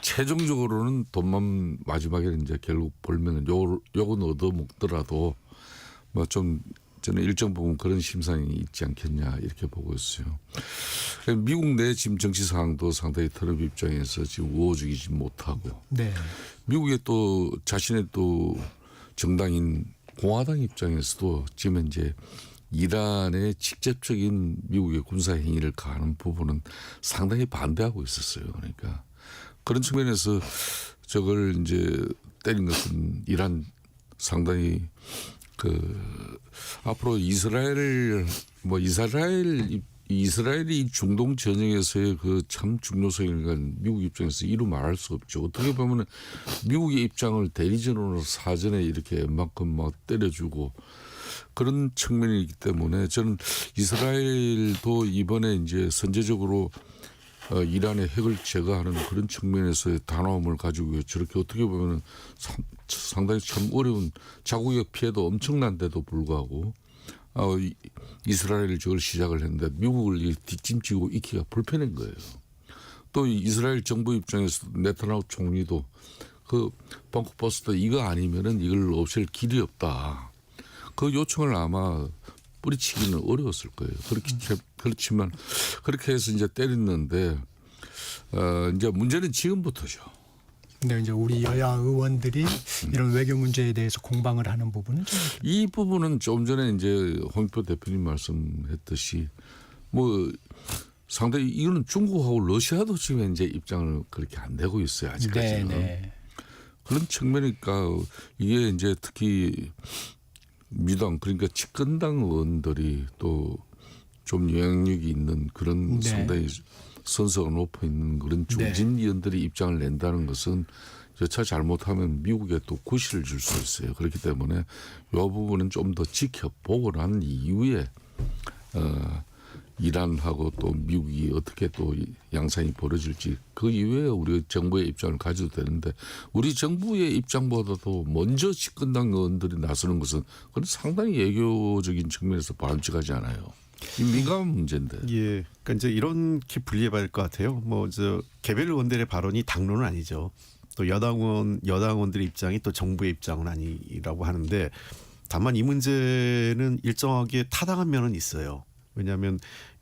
최종적으로는 돈만 마지막에 이제 결국 벌면은 요건 얻어먹더라도 뭐 좀 저는 일정 부분 그런 심상이 있지 않겠냐 이렇게 보고 있어요. 미국 내 지금 정치 상황도 상당히 트럼프 입장에서 지금 우호적이지 못하고 네. 미국의 또 자신의 또 정당인 공화당 입장에서도 지금 이제 이란의 직접적인 미국의 군사 행위를 가하는 부분은 상당히 반대하고 있었어요. 그러니까 그런 측면에서 저걸 이제 때린 것은 이란 상당히 앞으로 이스라엘이 중동 전역에서의 그 참 중요성을 미국 입장에서 이루 말할 수 없죠. 어떻게 보면 미국의 입장을 대리전으로 사전에 이렇게 웬만큼 막 때려주고 그런 측면이기 때문에 저는 이스라엘도 이번에 이제 선제적으로 이란의 핵을 제거하는 그런 측면에서의 단호함을 가지고 저렇게 어떻게 보면 상당히 참 어려운 자국의 피해도 엄청난데도 불구하고 이스라엘이 저걸 시작을 했는데 미국을 뒷짐지고 있기가 불편한 거예요. 또 이스라엘 정부 입장에서 네타냐후 총리도 그 벙커버스터 이거 아니면은 이걸 없앨 길이 없다. 그 요청을 아마 뿌리치기는 어려웠을 거예요. 그렇지만 그렇게 해서 이제 때렸는데 이제 문제는 지금부터죠. 근데 이제 우리 여야 의원들이 이런 외교 문제에 대해서 공방을 하는 부분은 좀 이 부분은 좀 전에 이제 홍익표 대표님 말씀했듯이 뭐 상당히 이거는 중국하고 러시아도 지금 이제 입장을 그렇게 안 내고 있어요 아직까지는. 네. 그런 측면이니까 이게 이제 특히 민주당 그러니까 집권당 의원들이 또 좀 영향력이 있는 그런 네. 상당히 선서가 높아 있는 그런 중진 의원들이 입장을 낸다는 것은 여차 잘못하면 미국에 또 구실을 줄 수 있어요. 그렇기 때문에 이 부분은 좀 더 지켜보고 난 이후에 이란하고 또 미국이 어떻게 또 양상이 벌어질지 그 이후에 우리 정부의 입장을 가져도 되는데 우리 정부의 입장보다도 먼저 집권당 의원들이 나서는 것은 그건 상당히 외교적인 측면에서 바람직하지 않아요. 이 민감한 문제인데. 예, 그러니까 이제 이렇게 분리해봐야 할 것 같아요. 뭐 개별 의원들의 발언이 당론은 아니죠. 또 여당 의원들의 입장이 또 정부의 입장은 아니라고 하는데 다만 이 문제는 일정하게 타당한 면은 있어요. 왜냐하면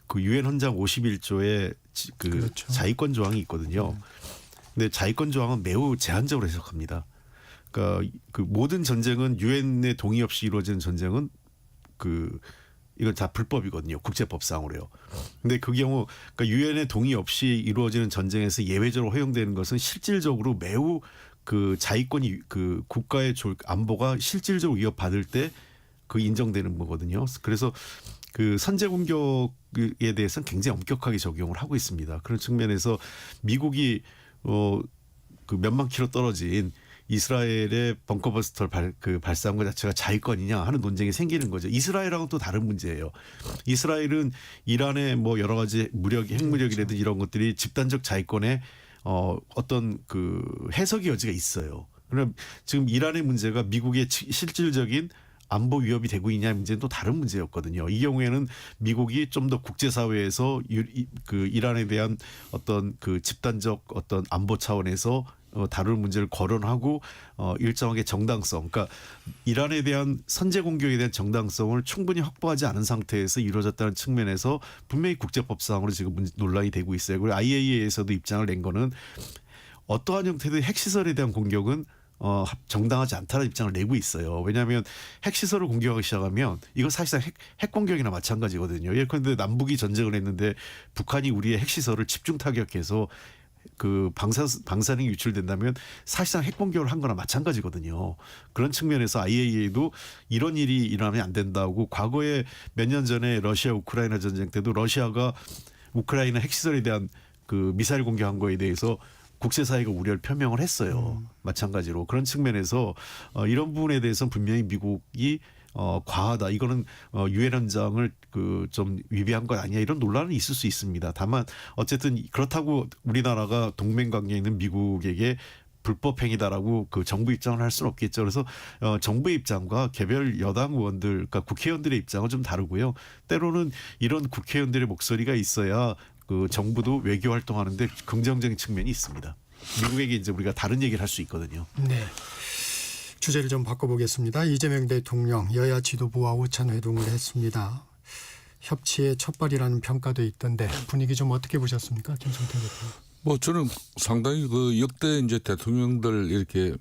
그 유엔 헌장 51조에 그 그렇죠. 자위권 조항이 있거든요. 근데 자위권 조항은 매우 제한적으로 해석합니다. 그러니까 그 모든 전쟁은 유엔의 동의 없이 이루어지는 전쟁은 이건 다 불법이거든요. 국제법상으로요. 근데 그 경우 그러니까 유엔의 동의 없이 이루어지는 전쟁에서 예외적으로 허용되는 것은 실질적으로 매우 그 자위권이 그 국가의 안보가 실질적으로 위협받을 때 그 인정되는 거거든요. 그래서 그 선제 공격에 대해서는 굉장히 엄격하게 적용을 하고 있습니다. 그런 측면에서 미국이 그 몇만 킬로 떨어진 이스라엘의 벙커버스터 발사한 것 자체가 자위권이냐 하는 논쟁이 생기는 거죠. 이스라엘하고는 또 다른 문제예요. 이스라엘은 이란의 뭐 여러 가지 핵무력이라든지 이런 것들이 집단적 자위권의 어떤 그 해석의 여지가 있어요. 그럼 지금 이란의 문제가 미국의 실질적인 안보 위협이 되고 있냐의 문제는 또 다른 문제였거든요. 이 경우에는 미국이 좀 더 국제사회에서 그 이란에 대한 어떤 그 집단적 어떤 안보 차원에서 다룰 문제를 거론하고 일정하게 정당성, 그러니까 이란에 대한 선제 공격에 대한 정당성을 충분히 확보하지 않은 상태에서 이루어졌다는 측면에서 분명히 국제법상으로 지금 논란이 되고 있어요. 그리고 IAEA에서도 입장을 낸 거는 어떠한 형태의 핵시설에 대한 공격은 정당하지 않다는 입장을 내고 있어요. 왜냐하면 핵시설을 공격하기 시작하면 이건 사실상 핵 공격이나 마찬가지거든요. 예컨대 남북이 전쟁을 했는데 북한이 우리의 핵시설을 집중 타격해서 그 방사능이 유출된다면 사실상 핵 공격을 한 거나 마찬가지거든요. 그런 측면에서 IAEA도 이런 일이 일어나면 안 된다고 과거에 몇 년 전에 러시아 우크라이나 전쟁 때도 러시아가 우크라이나 핵시설에 대한 그 미사일 공격한 거에 대해서 국제사회가 우려를 표명을 했어요. 마찬가지로 그런 측면에서 이런 부분에 대해서는 분명히 미국이 과하다. 이거는 유엔 헌장을 그 좀 위배한 것 아니야. 이런 논란은 있을 수 있습니다. 다만 어쨌든 그렇다고 우리나라가 동맹 관계에 있는 미국에게 불법 행위다라고 그 정부 입장을 할 수는 없겠죠. 그래서 정부의 입장과 개별 여당 의원들, 그러니까 국회의원들의 입장은 좀 다르고요. 때로는 이런 국회의원들의 목소리가 있어야 그 정부도 외교 활동하는데 긍정적인 측면이 있습니다. 미국에게 이제 우리가 다른 얘기를 할 수 있거든요. 네. 주제를 좀 바꿔보겠습니다. 이재명 대통령 여야 지도부와 오찬 회동을 했습니다. 협치의 첫발이라는 평가도 있던데 분위기 좀 어떻게 보셨습니까, 김성태 대표님? 뭐 저는 상당히 그 역대 이제 대통령들 이렇게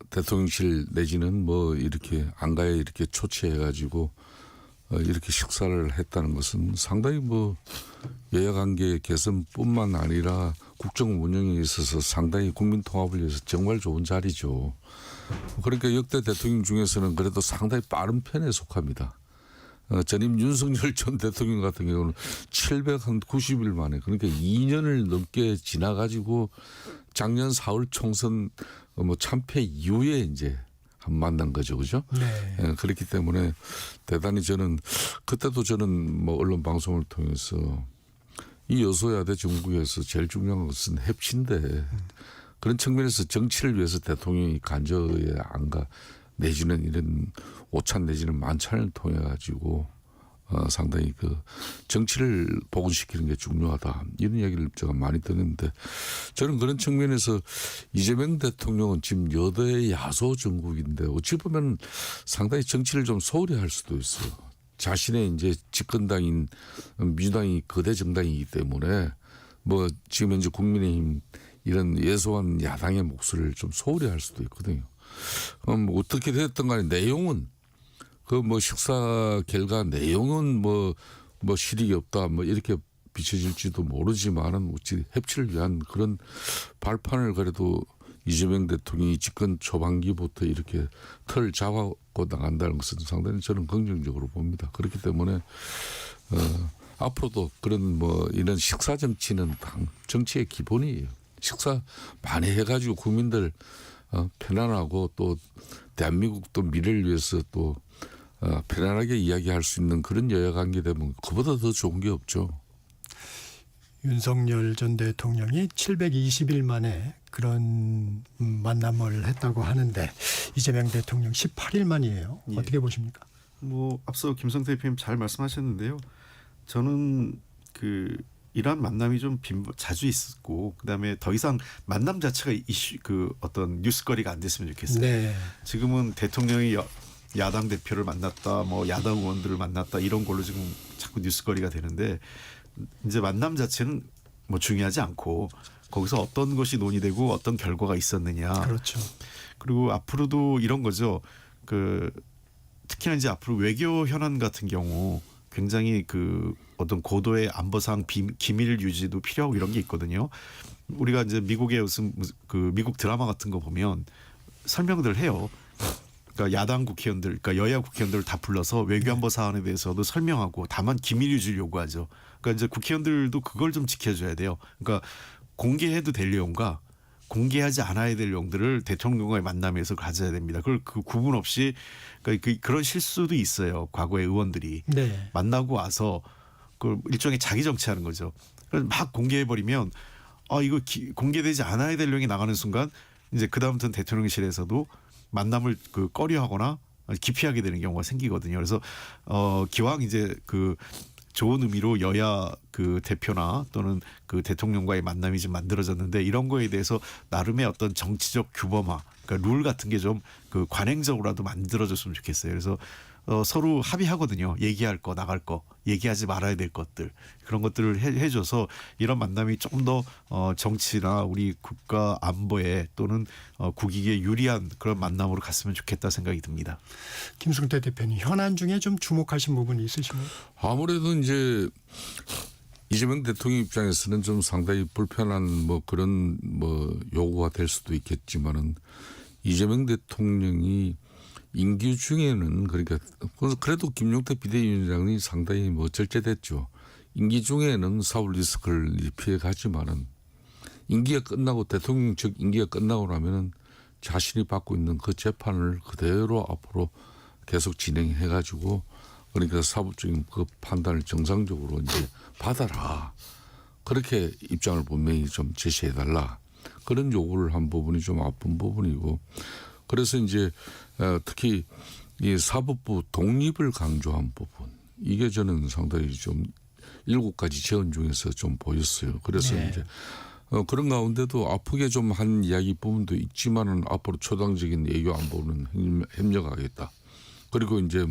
대통령실 내지는 뭐 이렇게 안가에 이렇게 초치해가지고 이렇게 식사를 했다는 것은 상당히 뭐 여야 관계 개선뿐만 아니라 국정 운영에 있어서 상당히 국민 통합을 위해서 정말 좋은 자리죠. 그러니까 역대 대통령 중에서는 그래도 상당히 빠른 편에 속합니다. 전임 윤석열 전 대통령 같은 경우는 790일 만에 그러니까 2년을 넘게 지나가지고 작년 4월 총선 뭐 참패 이후에 이제 만난 거죠, 그죠? 네. 그렇기 때문에 대단히 저는 그때도 저는 뭐 언론 방송을 통해서 이 여소야대 정국에서 제일 중요한 것은 협치인데 그런 측면에서 정치를 위해서 대통령이 간저에 안가 내지는 이런 오찬 내지는 만찬을 통해 가지고 상당히 그 정치를 복원시키는 게 중요하다 이런 얘기를 제가 많이 듣는데 저는 그런 측면에서 이재명 대통령은 지금 여대의 야소 정국인데 어찌 보면 상당히 정치를 좀 소홀히 할 수도 있어요. 자신의 이제 집권당인 민주당이 거대 정당이기 때문에 뭐 지금 현재 국민의힘 이런 예소한 야당의 목소리를 좀 소홀히 할 수도 있거든요. 어떻게 됐든 간에 내용은 그 뭐 식사 결과 내용은 뭐 실익이 없다 뭐 이렇게 비춰질지도 모르지만은 어찌 협치를 위한 그런 발판을 그래도 이재명 대통령이 집권 초반기부터 이렇게 털 잡아고 나간다는 것은 상당히 저는 긍정적으로 봅니다. 그렇기 때문에 앞으로도 그런 뭐 이런 식사 정치는 정치의 기본이에요. 식사 많이 해가지고 국민들 편안하고 또 대한민국 또 미래를 위해서 또 편안하게 이야기할 수 있는 그런 여야 관계 되면 그보다 더 좋은 게 없죠. 윤석열 전 대통령이 720일 만에 그런 만남을 했다고 하는데 이재명 대통령 18일 만이에요. 예. 어떻게 보십니까? 뭐 앞서 김성태 대표님 잘 말씀하셨는데요. 저는 그 이러한 만남이 좀 자주 있었고 그다음에 더 이상 만남 자체가 이슈 그 어떤 뉴스거리가 안 됐으면 좋겠어요. 네. 지금은 대통령이 야당 대표를 만났다, 뭐 야당 의원들을 만났다 이런 걸로 지금 자꾸 뉴스거리가 되는데 이제 만남 자체는 뭐 중요하지 않고 거기서 어떤 것이 논의되고 어떤 결과가 있었느냐. 그렇죠. 그리고 앞으로도 이런 거죠. 그 특히나 이제 앞으로 외교 현안 같은 경우 굉장히 그 어떤 고도의 안보상 기밀 유지도 필요하고 이런 게 있거든요. 우리가 이제 미국의 무슨 그 미국 드라마 같은 거 보면 설명들 해요. 그러니까 야당 국회의원들, 그러니까 여야 국회의원들을 다 불러서 외교안보 사안에 대해서도 설명하고 다만 기밀 유지를 요구하죠. 그러니까 이제 국회의원들도 그걸 좀 지켜줘야 돼요. 그러니까 공개해도 될 내용과 공개하지 않아야 될 내용들을 대통령과의 만남에서 가져야 됩니다. 그걸 그 구분 없이 그러니까 그런 실수도 있어요. 과거의 의원들이 네. 만나고 와서 그 일종의 자기 정치하는 거죠. 그래서 막 공개해버리면 이거 공개되지 않아야 될 내용이 나가는 순간 이제 그 다음부터는 대통령실에서도 만남을 꺼려하거나 기피하게 되는 경우가 생기거든요. 그래서 기왕 이제 좋은 의미로 여야 대표나 또는 대통령과의 만남이 좀 만들어졌는데 이런 거에 대해서 나름의 어떤 정치적 규범화, 그러니까 룰 같은 게 좀 관행적으로라도 만들어졌으면 좋겠어요. 그래서 서로 합의하거든요. 얘기할 거, 나갈 거, 얘기하지 말아야 될 것들 그런 것들을 해줘서 이런 만남이 조금 더 정치나 우리 국가 안보에 또는 국익에 유리한 그런 만남으로 갔으면 좋겠다 생각이 듭니다. 김승태 대표님 현안 중에 좀 주목하신 부분이 있으신가요? 아무래도 이제 이재명 대통령 입장에서는 좀 상당히 불편한 그런 요구가 될 수도 있겠지만은 이재명 대통령이 임기 중에는 그러니까 그래도 김용태 비대위원장이 상당히 절제됐죠. 임기 중에는 사법 리스크를 피해가지만은 임기가 끝나고 대통령 즉 임기가 끝나고 나면은 자신이 받고 있는 그 재판을 그대로 앞으로 계속 진행해가지고 그러니까 사법적인 그 판단을 정상적으로 이제 받아라. 그렇게 입장을 분명히 좀 제시해달라. 그런 요구를 한 부분이 좀 아픈 부분이고 그래서 이제 특히 이 사법부 독립을 강조한 부분 이게 저는 상당히 좀 7가지 제언 중에서 좀 보였어요. 그래서 네. 이제 그런 가운데도 아프게 좀 한 이야기 부분도 있지만은 앞으로 초당적인 외교 안보는 협력하겠다. 그리고 이제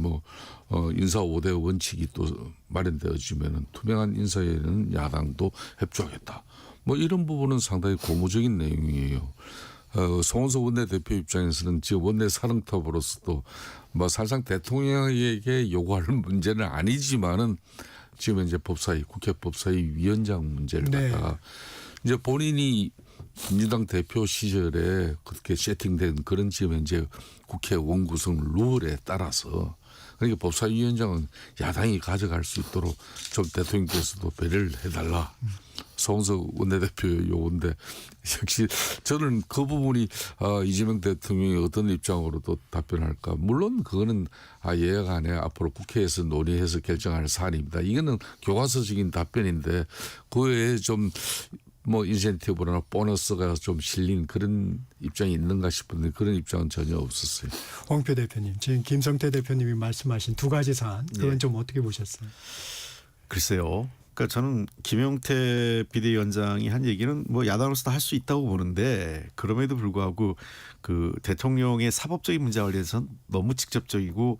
인사 5대 원칙이 또 마련되어지면은 투명한 인사에는 야당도 협조하겠다. 이런 부분은 상당히 고무적인 내용이에요. 송원석 원내대표 입장에서는 지금 원내 사령탑으로서도 사실상 대통령에게 요구할 문제는 아니지만은 지금 이제 국회 법사위 위원장 문제를 네. 갖다가 이제 본인이 민주당 대표 시절에 그렇게 세팅된 그런 지금 이제 국회 원구성 룰에 따라서 그러니까 법사위원장은 야당이 가져갈 수 있도록 좀 대통령께서도 배려를 해달라. 송원석 원내대표 요구인데 역시 저는 그 부분이 이재명 대통령이 어떤 입장으로도 답변할까. 물론 그거는 예약안에 앞으로 국회에서 논의해서 결정할 사안입니다. 이거는 교과서적인 답변인데 그 외에 좀 인센티브나 보너스가 좀 실린 그런 입장이 있는가 싶은데 그런 입장은 전혀 없었어요. 홍표 대표님 지금 김성태 대표님이 말씀하신 2가지 사안 그건 네. 좀 어떻게 보셨어요? 글쎄요. 그러니까 저는 김용태 비대위원장이 한 얘기는 야당으로서도 할 수 있다고 보는데 그럼에도 불구하고 대통령의 사법적인 문제와 관련해서는 너무 직접적이고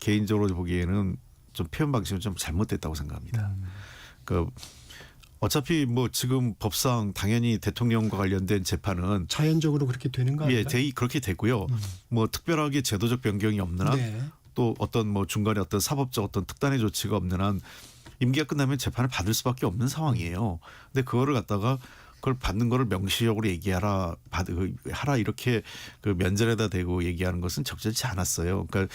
개인적으로 보기에는 좀 표현 방식은 좀 잘못됐다고 생각합니다. 그러니까 어차피 지금 법상 당연히 대통령과 관련된 재판은 자연적으로 그렇게 되는 거 아닌가요? 그렇게 되고요. 특별하게 제도적 변경이 없는 한 네. 또 어떤 중간에 어떤 사법적 어떤 특단의 조치가 없는 한 임기가 끝나면 재판을 받을 수밖에 없는 상황이에요. 근데 그거를 갖다가 그걸 받는 거를 명시적으로 얘기하라, 하라 이렇게 면전에다 대고 얘기하는 것은 적절치 않았어요. 그러니까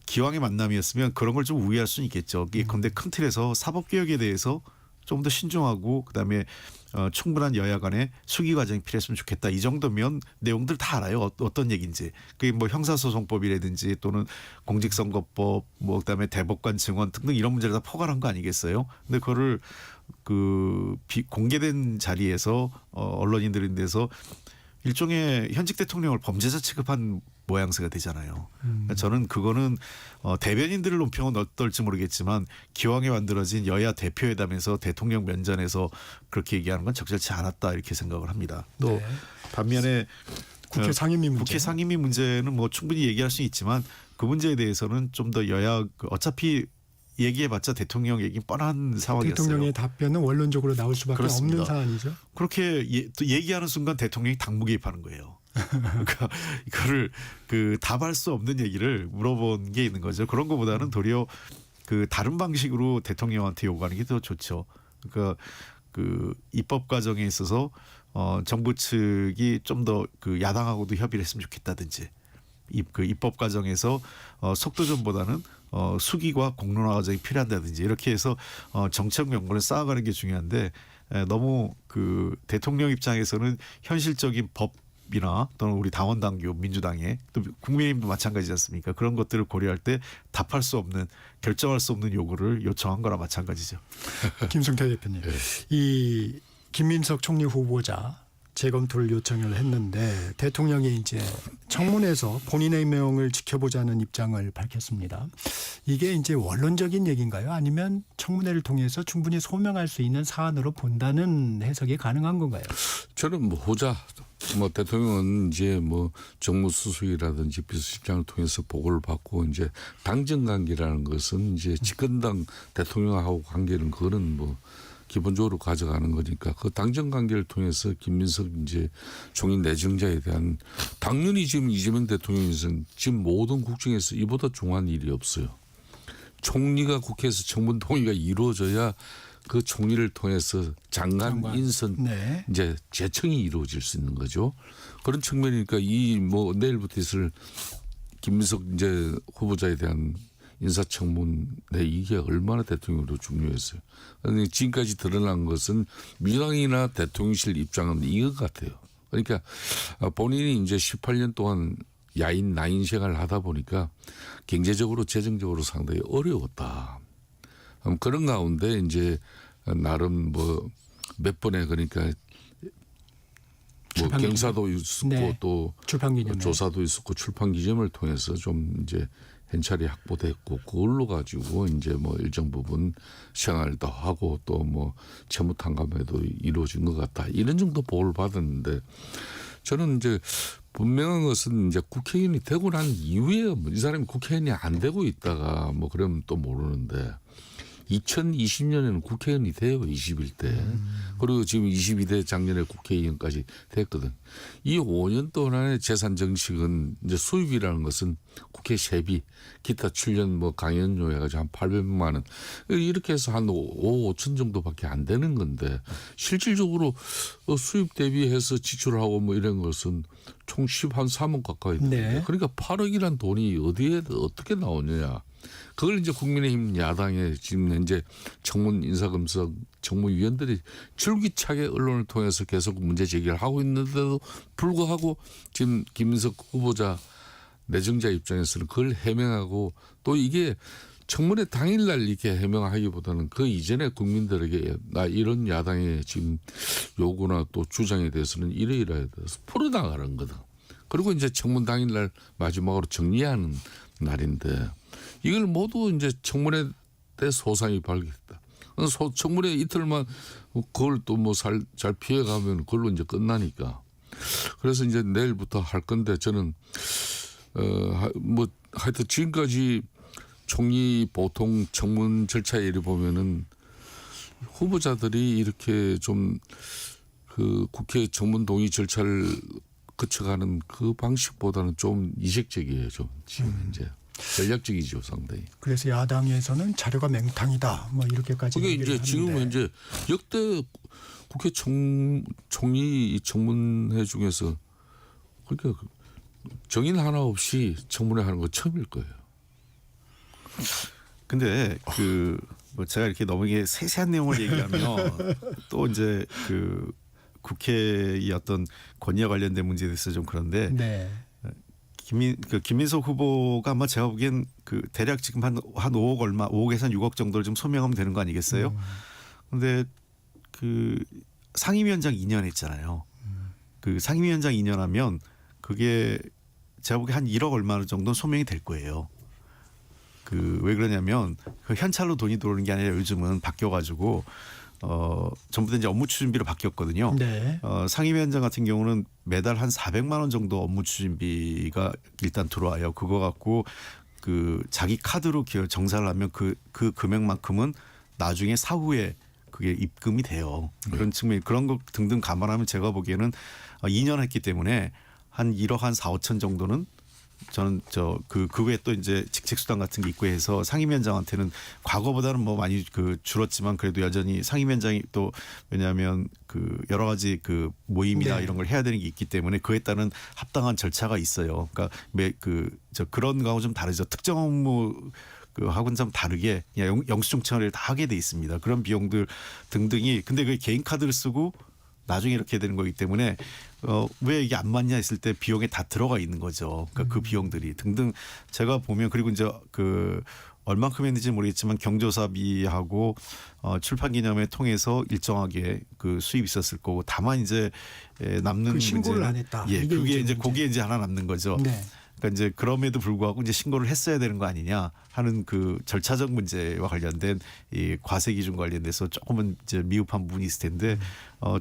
기왕의 만남이었으면 그런 걸 좀 우회할 수는 있겠죠. 그런데 큰 틀에서 사법개혁에 대해서 좀 더 신중하고 그다음에 충분한 여야 간의 수기 과정이 필요했으면 좋겠다. 이 정도면 내용들 다 알아요. 어떤 얘기인지. 그게 형사소송법이라든지 또는 공직선거법 그다음에 대법관 증언 등등 이런 문제를 다 포괄한 거 아니겠어요? 근데 그거를 공개된 자리에서 언론인들인 데서 일종의 현직 대통령을 범죄자 취급한 모양새가 되잖아요. 저는 그거는 대변인들을 논평은 어떨지 모르겠지만 기왕에 만들어진 여야 대표회담에서 대통령 면전에서 그렇게 얘기하는 건 적절치 않았다 이렇게 생각을 합니다. 또 네. 반면에 국회 상임위 문제. 국회 상임위 문제는 충분히 얘기할 수 있지만 그 문제에 대해서는 좀 더 여야 어차피 얘기해봤자 대통령 얘기 뻔한 상황이었어요. 대통령의 답변은 원론적으로 나올 수밖에 그렇습니다. 없는 사안이죠. 그렇게 또 얘기하는 순간 대통령이 당무 개입하는 거예요. 그러니까 이거를 답할 수 없는 얘기를 물어본 게 있는 거죠. 그런 것보다는 도리어 다른 방식으로 대통령한테 요구하는 게 더 좋죠. 그러니까 그 입법 과정에 있어서 정부 측이 좀 더 그 야당하고도 협의를 했으면 좋겠다든지 그 입법 과정에서 속도전보다는 수기와 공론화 과정이 필요한다든지 이렇게 해서 정책 명분을 쌓아가는 게 중요한데 너무 그 대통령 입장에서는 현실적인 법이나 또는 우리 당원 당규 민주당의 또 국민의힘도 마찬가지지 않습니까? 그런 것들을 고려할 때 답할 수 없는 결정할 수 없는 요구를 요청한 거나 마찬가지죠. 김성태 대표님, 이 김민석 총리 후보자 재검토를 요청을 했는데 대통령이 이제 청문회에서 본인의 명을 지켜보자는 입장을 밝혔습니다. 이게 이제 원론적인 얘기인가요? 아니면 청문회를 통해서 충분히 소명할 수 있는 사안으로 본다는 해석이 가능한 건가요? 저는 뭐 호자 뭐 대통령은 이제 뭐 정무수석이라든지 비서실장을 통해서 보고를 받고 이제 당정 관계라는 것은 이제 집권당 대통령하고 관계는 그거는 뭐 기본적으로 가져가는 거니까 그 당정 관계를 통해서 김민석 이제 총리 내정자에 대한 당연히 지금 이재명 대통령에서는 지금 모든 국정에서 이보다 중요한 일이 없어요. 총리가 국회에서 청문 동의가 이루어져야 그 총리를 통해서 장관 인선 네. 이제 제청이 이루어질 수 있는 거죠. 그런 측면이니까 이 뭐 내일부터 있을 김민석 이제 후보자에 대한 인사청문회 이게 얼마나 대통령으로 중요했어요. 그런데 지금까지 드러난 것은 민주당이나 대통령실 입장은 이것 같아요. 그러니까 본인이 이제 18년 동안 야인 나인 생활을 하다 보니까 경제적으로 재정적으로 상당히 어려웠다. 그런 가운데 이제 나름 뭐 몇 번에 그러니까 뭐 경사도 있었고 네. 또 출판기념회. 조사도 있었고 출판 기념을 통해서 좀 이제 현찰이 확보됐고 그걸로 가지고 이제 뭐 일정 부분 생활도 하고 또 뭐 채무 탕감에도 이루어진 것 같다 이런 정도 보호를 받았는데 저는 이제 분명한 것은 이제 국회의원이 되고 난 이후에 이 사람이 국회의원이 안 되고 있다가 뭐 그러면 또 모르는데 2020년에는 국회의원이 돼요. 21대. 그리고 지금 22대 작년에 국회의원까지 됐거든. 이 5년 동안의 재산 정식은 이제 수입이라는 것은 국회 세비, 기타 출연 뭐 강연료 해가지고 한 800만 원. 이렇게 해서 한 5천 정도밖에 안 되는 건데 실질적으로 수입 대비해서 지출하고 뭐 이런 것은 총 13억 가까이 되는데 네. 그러니까 8억이란 돈이 어디에 어떻게 나오느냐. 그걸 이제 국민의힘 야당의 지금 현재 청문 인사검사 정무위원들이 줄기차게 언론을 통해서 계속 문제 제기를 하고 있는데도 불구하고 지금 김민석 후보자 내정자 입장에서는 그걸 해명하고 또 이게 청문회 당일날 이렇게 해명하기보다는 그 이전에 국민들에게 나 이런 야당의 지금 요구나 또 주장에 대해서는 이러이러해 대해서 풀어나가는 거다. 그리고 이제 청문 당일날 마지막으로 정리하는 날인데 이걸 모두 이제 청문회 때 소상히 발견했다. 청문회 이틀만 그걸 또 뭐 잘 피해가면 그걸로 이제 끝나니까. 그래서 이제 내일부터 할 건데 저는 뭐 하여튼 지금까지 총리 보통 청문 절차에 이르 보면은 후보자들이 이렇게 좀 그 국회 청문 동의 절차를 거쳐가는 그 방식보다는 좀 이색적이에요. 좀 지금 이제. 전략적이죠, 상당히. 그래서 야당에서는 자료가 맹탕이다. 뭐 이렇게까지. 그게 이제 지금 현재 역대 국회 총리 청문회 중에서 그러니까 정인 하나 없이 청문회 하는 거 처음일 거예요. 근데 그 뭐 제가 이렇게 너무 이게 세세한 내용을 얘기하면 또 이제 그 국회의 어떤 권위와 관련된 문제에 대해서 좀 그런데. 네. 김민석 후보가 아마 제가 보기엔 그 대략 지금 한 5억 얼마, 5억에서 한 6억 정도를 좀 소명하면 되는 거 아니겠어요? 그런데 그 상임위원장 2년 했잖아요. 그 상임위원장 2년 하면 그게 제가 보기에 한 1억 얼마 정도 소명이 될 거예요. 그 왜 그러냐면 그 현찰로 돈이 들어오는 게 아니라 요즘은 바뀌어가지고 전부 다 이제 업무 추진비로 바뀌었거든요. 네. 상임위원장 같은 경우는 매달 한 400만 원 정도 업무 추진비가 일단 들어와요. 그거 갖고 그 자기 카드로 정산을 하면 그 금액만큼은 나중에 사후에 그게 입금이 돼요. 그런 측면 그런 것 등등 감안하면 제가 보기에는 2년 했기 때문에 한 1억 한 4, 5천 정도는 저는 그 외에 또 이제 직책수당 같은 게 있고 해서 상임위원장한테는 과거보다는 뭐 많이 그 줄었지만 그래도 여전히 상임위원장이 또 왜냐하면 그 여러 가지 그 모임이나 네. 이런 걸 해야 되는 게 있기 때문에 그에 따른 합당한 절차가 있어요. 그러니까 그런 거하고 좀 다르죠. 특정 업무 그 하고는 좀 다르게 그냥 영수증 처리를 다 하게 돼 있습니다. 그런 비용들 등등이 근데 그 개인 카드를 쓰고 나중에 이렇게 되는 거기 때문에 왜 이게 안 맞냐 했을 때 비용에 다 들어가 있는 거죠. 그러니까 그 비용들이 등등 제가 보면 그리고 이제 그 얼만큼 했는지 모르겠지만 경조사비하고 출판 기념회 통해서 일정하게 그 수입이 있었을 거고 다만 이제 남는 그 신고를 문제는 안 했다. 예, 이게 그게 이제 이제 문제. 거기에 이제 하나 남는 거죠. 네. 그러니까 이제 그럼에도 불구하고 이제 신고를 했어야 되는 거 아니냐 하는 그 절차적 문제와 관련된 이 과세 기준 관련돼서 조금은 이제 미흡한 부분이 있을 텐데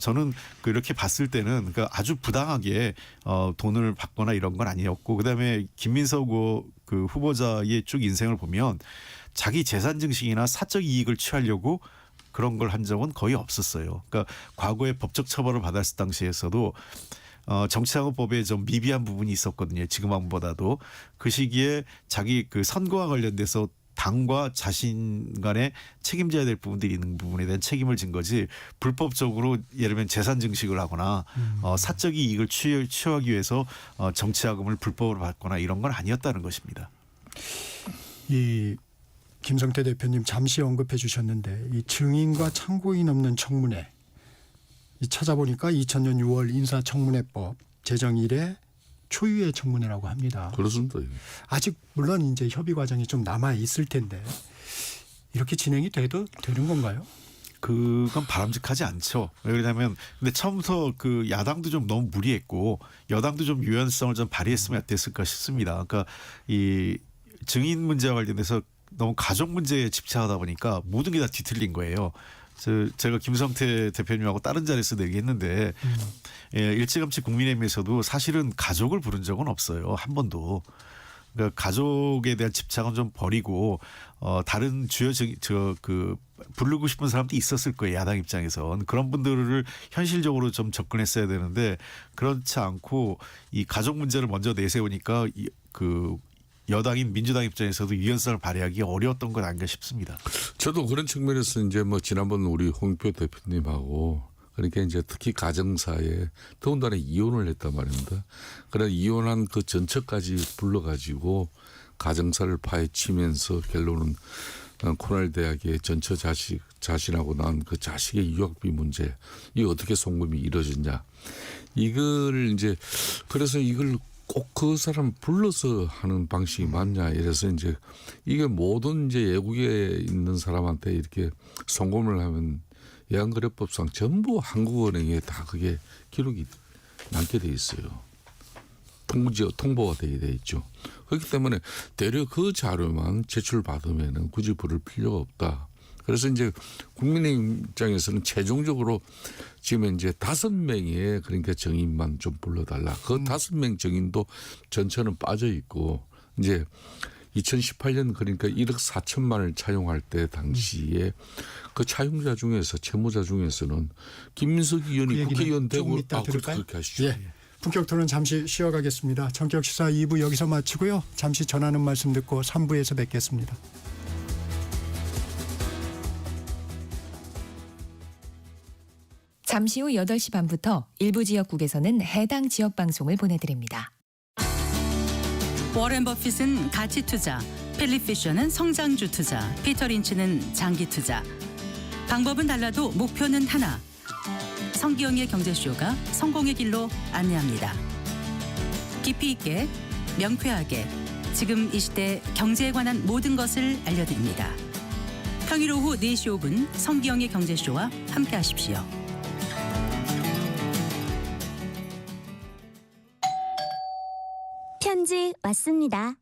저는 이렇게 봤을 때는 그러니까 아주 부당하게 돈을 받거나 이런 건 아니었고 그다음에 김민석 그 후보자의 쭉 인생을 보면 자기 재산 증식이나 사적 이익을 취하려고 그런 걸 한 적은 거의 없었어요. 그러니까 과거에 법적 처벌을 받았을 당시에서도 정치자금법에 좀 미비한 부분이 있었거든요. 지금보다도 그 시기에 자기 그 선거와 관련돼서 당과 자신 간에 책임져야 될 부분들이 있는 부분에 대한 책임을 진 거지 불법적으로 예를 들면 재산 증식을 하거나 사적 이익을 취하기 위해서 정치자금을 불법으로 받거나 이런 건 아니었다는 것입니다. 이 김성태 대표님 잠시 언급해 주셨는데 이 증인과 참고인 없는 청문회 이 찾아보니까 2000년 6월 인사청문회법 제정 이래 초유의 청문회라고 합니다. 그렇습니다. 아직 물론 이제 협의 과정이 좀 남아 있을 텐데 이렇게 진행이 돼도 되는 건가요? 그건 바람직하지 않죠. 왜냐하면 근데 처음부터 그 야당도 좀 너무 무리했고 여당도 좀 유연성을 좀 발휘했으면 어땠을까 싶습니다. 그러니까 이 증인 문제와 관련해서 너무 가족 문제에 집착하다 보니까 모든 게 다 뒤틀린 거예요. 제가 김성태 대표님하고 다른 자리에서 얘기했는데 일찌감치 국민의힘에서도 사실은 가족을 부른 적은 없어요. 한 번도. 그러니까 가족에 대한 집착은 좀 버리고 다른 부르고 싶은 사람도 있었을 거예요. 야당 입장에선. 그런 분들을 현실적으로 좀 접근했어야 되는데 그렇지 않고 이 가족 문제를 먼저 내세우니까 그 여당인 민주당 입장에서도 유연성을 발휘하기 어려웠던 건 아닌가 싶습니다. 저도 그런 측면에서 이제 뭐 지난번 우리 홍익표 대표님하고 그러니까 이제 특히 가정사에 더군다나 이혼을 했단 말입니다. 그래 이혼한 그 전처까지 불러가지고 가정사를 파헤치면서 결론은 코넬 대학의 전처 자신하고 낳은 그 자식의 유학비 문제 이게 어떻게 송금이 이루어졌냐 이걸 이제 그래서 이걸 꼭 그 사람 불러서 하는 방식이 맞냐 이래서 이제 이게 모든 이제 외국에 있는 사람한테 이렇게 송금을 하면 예안거래법상 전부 한국은행에 다 그게 기록이 남게 돼 있어요. 통보가 되게 돼 있죠. 그렇기 때문에 대려 그 자료만 제출받으면은 굳이 부를 필요가 없다. 그래서 이제 국민의힘 입장에서는 최종적으로 지금 이제 5명의 그러니까 정인만 좀 불러달라. 그 5명 정인도 전처는 빠져 있고 이제 2018년 그러니까 1억 4천만을 차용할 때 당시에 그 차용자 중에서 채무자 중에서는 김민석 의원이 국회의원 되고 조금 이따 들을까요? 그렇게 하시죠. 예. 본격 토론 잠시 쉬어가겠습니다. 전격시사 2부 여기서 마치고요. 잠시 전하는 말씀 듣고 3부에서 뵙겠습니다. 잠시 후 8시 반부터 일부 지역국에서는 해당 지역 방송을 보내드립니다. 워렌 버핏은 가치 투자, 필립 피셔는 성장주 투자, 피터 린치는 장기 투자. 방법은 달라도 목표는 하나. 성기영의 경제쇼가 성공의 길로 안내합니다. 깊이 있게, 명쾌하게, 지금 이 시대 경제에 관한 모든 것을 알려드립니다. 평일 오후 4시 5분 성기영의 경제쇼와 함께하십시오. 편지 왔습니다.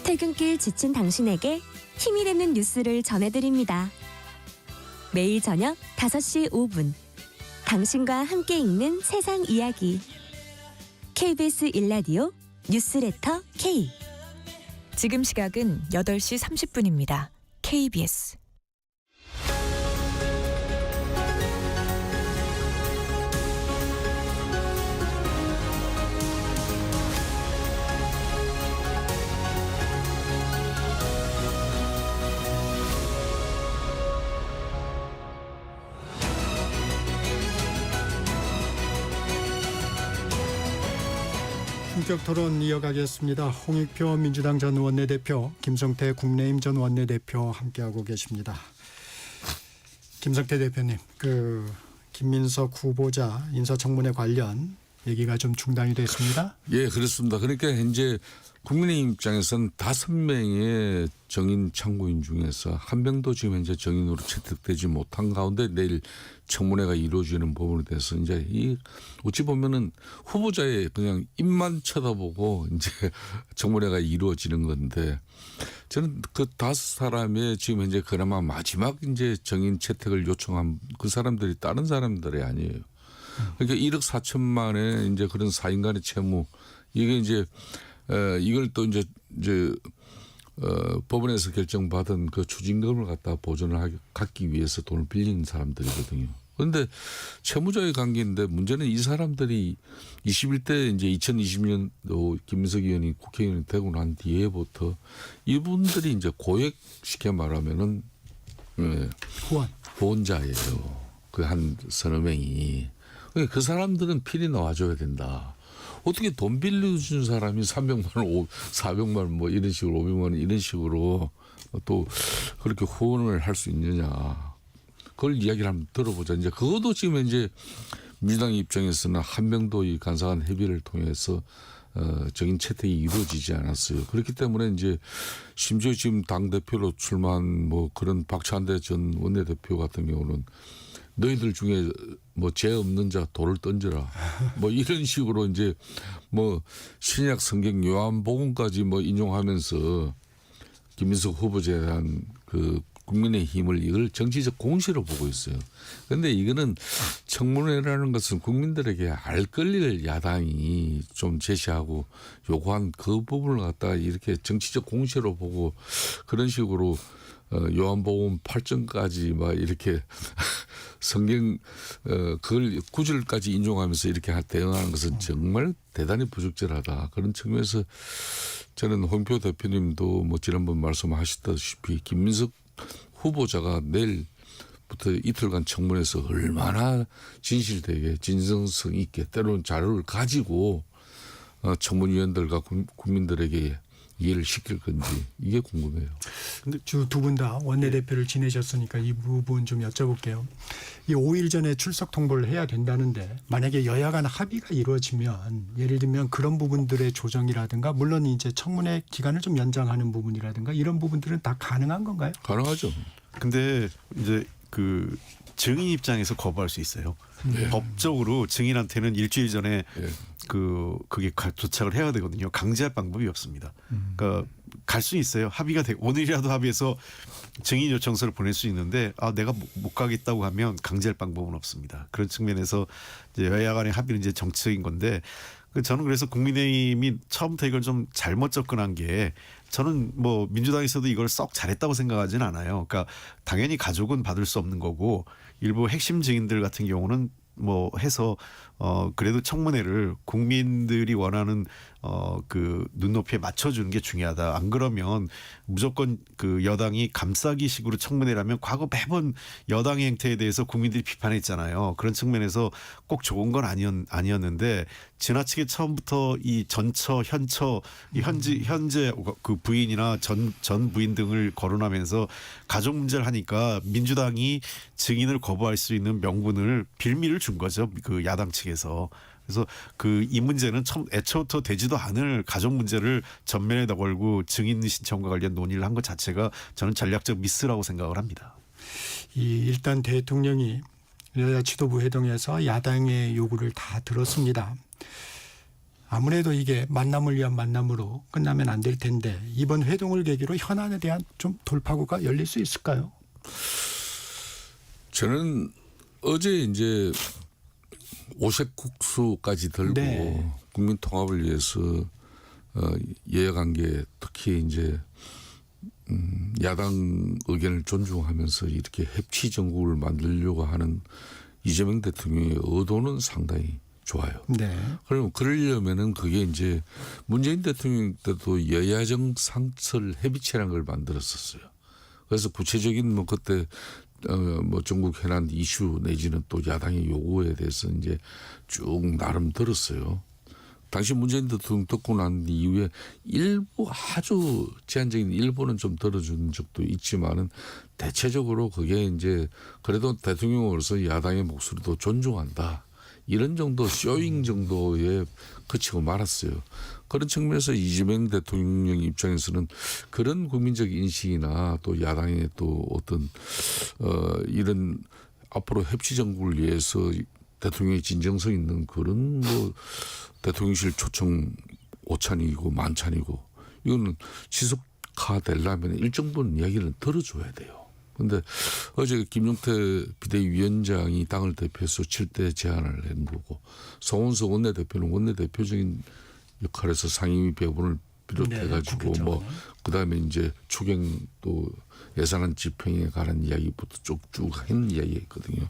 퇴근길 지친 당신에게 힘이 되는 뉴스를 전해드립니다. 매일 저녁 5시 5분 당신과 함께 읽는 세상 이야기 KBS 1라디오 뉴스레터 K 지금 시각은 8시 30분입니다. KBS 본격 토론 이어가겠습니다. 홍익표 민주당 전 원내대표, 김성태 국민의힘 전 원내대표 함께하고 계십니다. 김성태 대표님, 김민석 후보자 인사청문회 관련 얘기가 좀 중단이 됐습니다. 예, 그렇습니다. 그러니까 현재 국민의힘 입장에서는 5명의 정인 참고인 중에서 한 명도 지금 현재 정인으로 채택되지 못한 가운데 내일 청문회가 이루어지는 부분에 대해서 이제 이 어찌 보면은 후보자의 그냥 입만 쳐다보고 이제 청문회가 이루어지는 건데 저는 그 5사람의 지금 현재 그나마 마지막 이제 정인 채택을 요청한 그 사람들이 다른 사람들이 아니에요. 그러니까 1억 4천만의 이제 그런 4인간의 채무 이게 이제 이걸 또 이제 법원에서 결정받은 그 추징금을 갖다 보존을 갖기 위해서 돈을 빌린 사람들이거든요. 그런데 채무자의 관계인데 문제는 이 사람들이 21대 이제 2020년도 김민석 의원이 국회의원이 되고 난 뒤에부터 이분들이 이제 고액 쉽게 말하면은 후원자예요. 그 한 서너 명이. 그 사람들은 필히 나와줘야 된다. 어떻게 돈 빌려준 사람이 300만 원, 400만 원 뭐 이런 식으로 500만 원 이런 식으로 또 그렇게 후원을 할 수 있느냐. 그걸 이야기를 한번 들어보자. 이제 그것도 지금 이제 민주당 입장에서는 한 명도 이 간사간 협의를 통해서 정인 채택이 이루어지지 않았어요. 그렇기 때문에 이제 심지어 지금 당대표로 출마한 뭐 그런 박찬대 전 원내대표 같은 경우는 너희들 중에 뭐 죄 없는 자 돌을 던져라. 뭐 이런 식으로 이제 뭐 신약 성경 요한복음까지 뭐 인용하면서 김민석 후보자에 대한 그 국민의힘을 이걸 정치적 공시로 보고 있어요. 그런데 이거는 청문회라는 것은 국민들에게 알 권리를 야당이 좀 제시하고 요구한 그 부분을 갖다가 이렇게 정치적 공시로 보고 그런 식으로 요한복음 8장까지 막 이렇게 성경 그걸 9절까지 인용하면서 이렇게 대응하는 것은 정말 대단히 부적절하다. 그런 측면에서 저는 홍표 대표님도 뭐 지난번 말씀하셨다시피 김민석 후보자가 내일부터 이틀간 청문회에서 얼마나 진실되게 진정성 있게 때로는 자료를 가지고 청문위원들과 국민들에게 이해를 시킬 건지 이게 궁금해요. 근데 두 분 다 원내대표를 지내셨으니까 이 부분 좀 여쭤볼게요. 이 5일 전에 출석 통보를 해야 된다는데 만약에 여야 간 합의가 이루어지면 예를 들면 그런 부분들의 조정이라든가 물론 이제 청문회 기간을 좀 연장하는 부분이라든가 이런 부분들은 다 가능한 건가요? 가능하죠. 근데 이제 그 증인 입장에서 거부할 수 있어요. 법적으로 증인한테는 일주일 전에 그게 도착을 해야 되거든요. 강제할 방법이 없습니다. 그러니까 갈 수 있어요. 합의가 되고 오늘이라도 합의해서 증인 요청서를 보낼 수 있는데 내가 못 가겠다고 하면 강제할 방법은 없습니다. 그런 측면에서 이제 여야 간의 합의는 이제 정치적인 건데 저는 그래서 국민의힘이 처음부터 이걸 좀 잘못 접근한 게 저는 뭐 민주당에서도 이걸 썩 잘했다고 생각하지는 않아요. 그러니까 당연히 가족은 받을 수 없는 거고 일부 핵심 증인들 같은 경우는 뭐 해서 그래도 청문회를 국민들이 원하는 그 눈높이에 맞춰주는 게 중요하다. 안 그러면 무조건 그 여당이 감싸기식으로 청문회라면 과거 매번 여당의 행태에 대해서 국민들이 비판했잖아요. 그런 측면에서 꼭 좋은 건 아니었는데 지나치게 처음부터 이 전처, 현처, 현재 그 부인이나 전 부인 등을 거론하면서 가족 문제를 하니까 민주당이 증인을 거부할 수 있는 명분을 빌미를 준 거죠. 그 야당 측에서. 그래서 이 문제는 애초부터 되지도 않을 가족 문제를 전면에다 걸고 증인 신청과 관련 논의를 한 것 자체가 저는 전략적 미스라고 생각을 합니다. 일단 대통령이 여야 지도부 회동에서 야당의 요구를 다 들었습니다. 아무래도 이게 만남을 위한 만남으로 끝나면 안 될 텐데 이번 회동을 계기로 현안에 대한 좀 돌파구가 열릴 수 있을까요? 저는 어제 이제 오색국수까지 들고 국민 통합을 위해서 여야 관계 특히 이제 야당 의견을 존중하면서 이렇게 협치 정국을 만들려고 하는 이재명 대통령의 의도는 상당히 좋아요. 그럼 그러려면은 그게 이제 문재인 대통령 때도 여야정 상설 협의체라는 걸 만들었었어요. 그래서 구체적인 뭐 그때 뭐 전국 해난 이슈 내지는 또 야당의 요구에 대해서 이제 쭉 나름 들었어요. 당시 문재인 대통령 듣고 난 이후에 일부 아주 제한적인 일부는 좀 들어준 적도 있지만은 대체적으로 그게 이제 그래도 대통령으로서 야당의 목소리도 존중한다. 이런 정도 쇼잉 정도에 그치고 말았어요. 그런 측면에서 이재명 대통령 입장에서는 그런 국민적 인식이나 또 야당의 또 어떤 이런 앞으로 협치 정국을 위해서 대통령의 진정성 있는 그런 뭐 대통령실 초청 오찬이고 만찬이고 이거는 지속화되려면 일정 부분 이야기를 들어줘야 돼요. 그런데 어제 김용태 비대위원장이 당을 대표해서 7대 제안을 낸 거고 송원석 원내대표는 원내대표적인 역할에서 상임위 배분을 비롯해가지고 뭐 그다음에 이제 추경 또 예산안 집행에 관한 이야기부터 쭉쭉 한 이야기였거든요.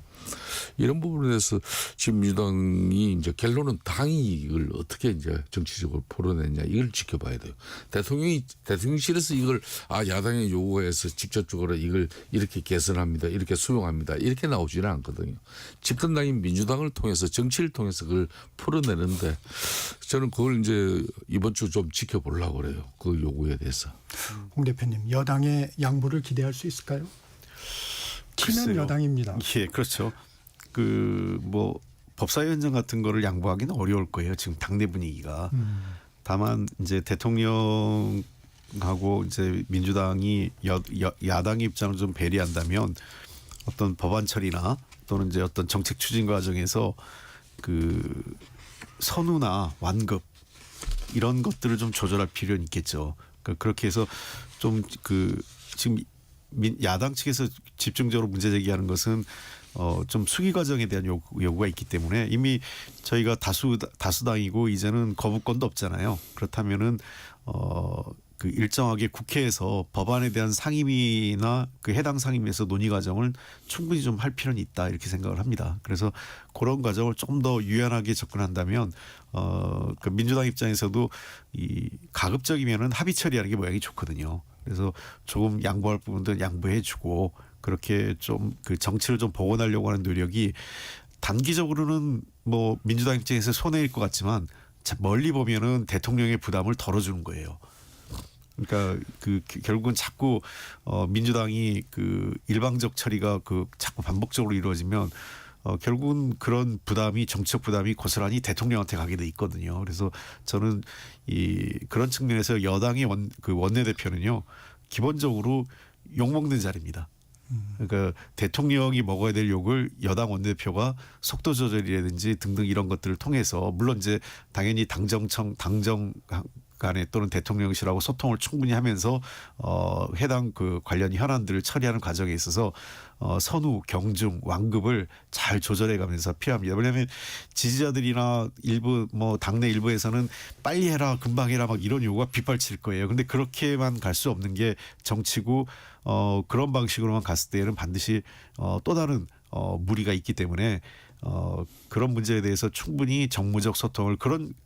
이런 부분에 대해서 지금 민주당이 이제 결론은 당이 이걸 어떻게 이제 정치적으로 풀어내냐 이걸 지켜봐야 돼요. 대통령실에서 이걸 야당의 요구에서 직접적으로 이걸 이렇게 개선합니다, 이렇게 수용합니다, 이렇게 나오지는 않거든요. 집권당인 민주당을 통해서 정치를 통해서 그걸 풀어내는데 저는 그걸 이제 이번 주 좀 지켜보려고 그래요. 그 요구에 대해서. 홍 대표님, 여당의 양보를 기대할 수 있을까요? 티는 글쎄요. 여당입니다. 예, 그렇죠. 그 뭐 법사위원장 같은 거를 양보하기는 어려울 거예요. 지금 당내 분위기가. 다만 이제 대통령하고 이제 민주당이 야당의 입장을 좀 배려한다면 어떤 법안 처리나 또는 이제 어떤 정책 추진 과정에서 그 선우나 완급 이런 것들을 좀 조절할 필요는 있겠죠. 그러니까 그렇게 해서 좀 그 지금 야당 측에서 집중적으로 문제 제기하는 것은 좀 수기 과정에 대한 요구가 있기 때문에 이미 저희가 다수당이고 이제는 거부권도 없잖아요. 그렇다면은 그 일정하게 국회에서 법안에 대한 상임위나 그 해당 상임위에서 논의 과정을 충분히 좀 할 필요는 있다 이렇게 생각을 합니다. 그래서 그런 과정을 좀 더 유연하게 접근한다면 그 민주당 입장에서도 이 가급적이면은 합의 처리하는 게 모양이 좋거든요. 그래서 조금 양보할 부분도 양보해주고 그렇게 좀 그 정치를 좀 복원하려고 하는 노력이 단기적으로는 뭐 민주당 입장에서 손해일 것 같지만 멀리 보면은 대통령의 부담을 덜어주는 거예요. 그러니까 그 결국은 자꾸 민주당이 그 일방적 처리가 그 자꾸 반복적으로 이루어지면 결국은 그런 부담이 정치적 부담이 고스란히 대통령한테 가게 돼 있거든요. 그래서 저는 그런 측면에서 여당의 원내대표는요 기본적으로 욕먹는 자리입니다. 그러니까 대통령이 먹어야 될 욕을 여당 원내대표가 속도 조절이라든지 등등 이런 것들을 통해서 물론 이제 당연히 당정 간에 또는 대통령실하고 소통을 충분히 하면서 해당 그 관련 현안들을 처리하는 과정에 있어서 선우, 경중, 완급을 잘 조절해 가면서 필요합니다. 왜냐하면 지지자들이나 일부 뭐 당내 일부에서는 빨리 해라, 금방 해라 막 이런 요구가 빗발칠 거예요. 근데 그렇게만 갈 수 없는 게 정치고 그런 방식으로만 갔을 때에는 반드시 또 다른 무리가 있기 때문에 그런 문제에 대해서 충분히 정무적 소통을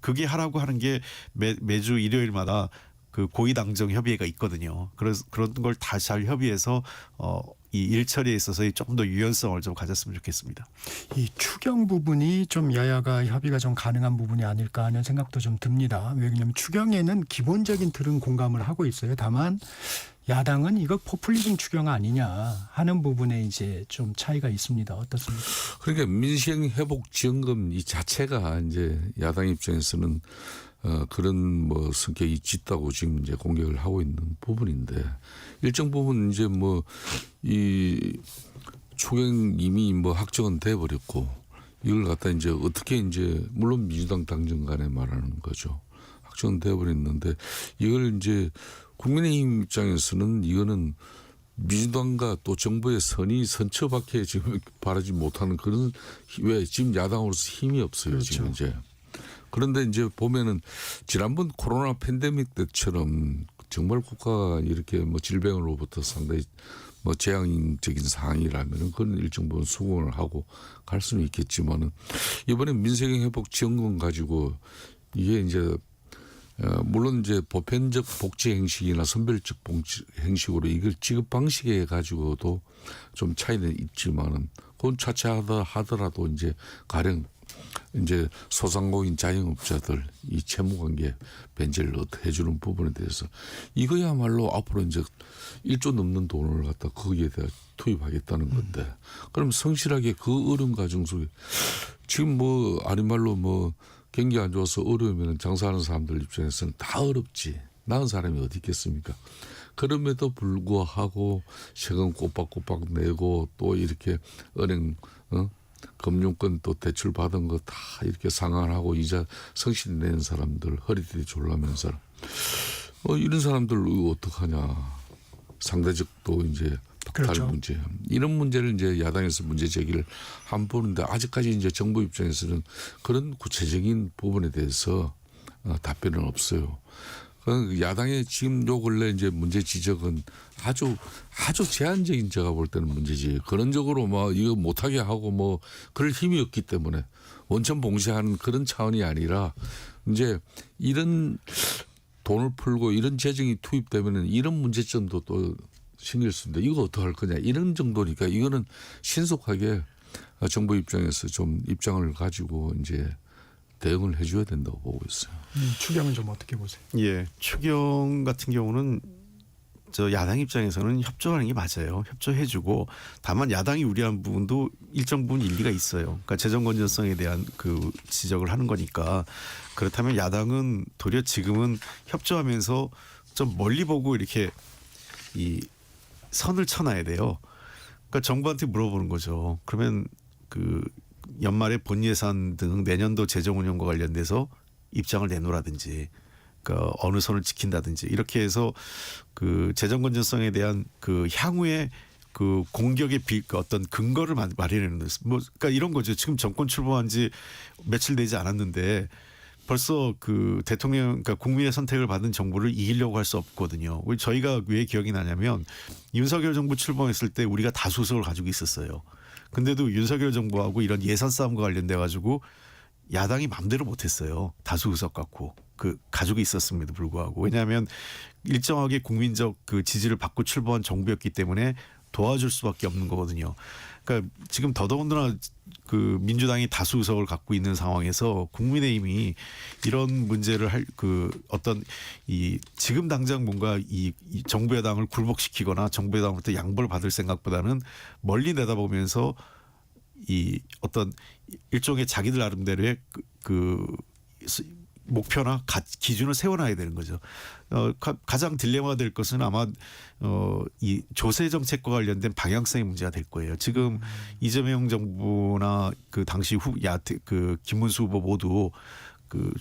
그게 하라고 하는 게 매주 일요일마다 그 고위당정 협의회가 있거든요. 그래서 그런 걸 다 잘 협의해서 이 일처리에 있어서 조금 더 유연성을 좀 가졌으면 좋겠습니다. 이 추경 부분이 좀 여야가 협의가 좀 가능한 부분이 아닐까 하는 생각도 좀 듭니다. 왜냐하면 추경에는 기본적인 틀은 공감을 하고 있어요. 다만 야당은 이거 포퓰리즘 추경 아니냐 하는 부분에 이제 좀 차이가 있습니다. 어떻습니까? 그러니까 민생회복지원금 이 자체가 이제 야당 입장에서는 그런 뭐 성격이 짙다고 지금 이제 공격을 하고 있는 부분인데 일정 부분 이제 뭐 이 추경 이미 뭐 확정은 돼 버렸고 이걸 갖다 이제 어떻게 이제 물론 민주당 당정 간에 말하는 거죠. 확정은 돼 버렸는데 이걸 이제 국민의힘 입장에서는 이거는 민주당과 또 정부의 선처밖에 지금 바라지 못하는 그런 왜 지금 야당으로서 힘이 없어요. 그렇죠. 지금 이제. 그런데 이제 보면은 지난번 코로나 팬데믹 때처럼 정말 국가가 이렇게 뭐 질병으로부터 상당히 뭐 재앙적인 상황이라면은 그런 일정 부분 수긍을 하고 갈 수는 있겠지만은 이번에 민생회복 지원금 가지고 이게 이제 물론 이제 보편적 복지 행식이나 선별적 복지 행식으로 이걸 지급 방식에 가지고도 좀 차이는 있지만은 그건 차차 하더라도 이제 가령 이제 소상공인 자영업자들 이 채무관계 변제를 어떻게 해주는 부분에 대해서 이거야말로 앞으로 이제 1조 넘는 돈을 갖다 거기에 대해 투입하겠다는 건데 그럼 성실하게 그 어려운 과정 속에 지금 뭐 아닌 말로 뭐 경기 안 좋아서 어려우면 장사하는 사람들 입장에서는 다 어렵지. 나은 사람이 어디 있겠습니까? 그럼에도 불구하고 세금 꼬박꼬박 내고 또 이렇게 은행 금융권 또 대출 받은 거 다 이렇게 상환하고 이자 성실 내는 사람들 허리띠 졸라매는 사람 이런 사람들 어떡하냐. 상대적 또 이제 박탈 그렇죠. 문제 이런 문제를 이제 야당에서 문제 제기를 한 보는데 아직까지 이제 정부 입장에서는 그런 구체적인 부분에 대해서 답변은 없어요. 야당의 지금 요 근래 이제 문제 지적은 아주 제한적인 제가 볼 때는 문제지. 그런적으로 막 이거 못하게 하고 뭐 그럴 힘이 없기 때문에 원천 봉쇄하는 그런 차원이 아니라 이제 이런 돈을 풀고 이런 재정이 투입되면은 이런 문제점도 또 생길 수 있는데 이거 어떻게 할 거냐 이런 정도니까 이거는 신속하게 정부 입장에서 좀 입장을 가지고 이제 대응을 해줘야 된다고 보고 있어요. 추경은 좀 어떻게 보세요? 예, 추경 같은 경우는 저 야당 입장에서는 협조하는 게 맞아요. 협조해주고 다만 야당이 우려한 부분도 일정 부분 일리가 있어요. 그러니까 재정 건전성에 대한 그 지적을 하는 거니까 그렇다면 야당은 도리어 지금은 협조하면서 좀 멀리 보고 이렇게 이 선을 쳐놔야 돼요. 그러니까 정부한테 물어보는 거죠. 그러면 그 연말에 본 예산 등 내년도 재정 운영과 관련돼서 입장을 내놓으라든지 그러니까 어느 선을 지킨다든지 이렇게 해서 그 재정 건전성에 대한 그 향후에 그 공격의 어떤 근거를 마련하는 뭐 그러니까 이런 거죠. 지금 정권 출범한 지 며칠 되지 않았는데 벌써 그 대통령 그러니까 국민의 선택을 받은 정부를 이기려고 할 수 없거든요. 저희가 왜 기억이 나냐면 윤석열 정부 출범했을 때 우리가 다수석을 가지고 있었어요. 근데도 윤석열 정부하고 이런 예산 싸움과 관련돼 가지고 야당이 마음대로 못했어요. 다수 의석 갖고 그 가지고 있었음에도 불구하고 왜냐하면 일정하게 국민적 그 지지를 받고 출범한 정부였기 때문에 도와줄 수밖에 없는 거거든요. 그러니까 지금 더더군다나 그 민주당이 다수 의석을 갖고 있는 상황에서 국민의힘이 이런 문제를 할 그 어떤 이 지금 당장 뭔가 이 정부 여당을 굴복시키거나 정부 여당으로부터 양보를 받을 생각보다는 멀리 내다보면서 이 어떤 일종의 자기들 나름대로의 그 목표나 기준을 세워놔야 되는 거죠. 가장 딜레마가 될 것은 아마 이 조세 정책과 관련된 방향성의 문제가 될 거예요. 지금 이재명 정부나 그 당시 그 김문수 후보 모두 그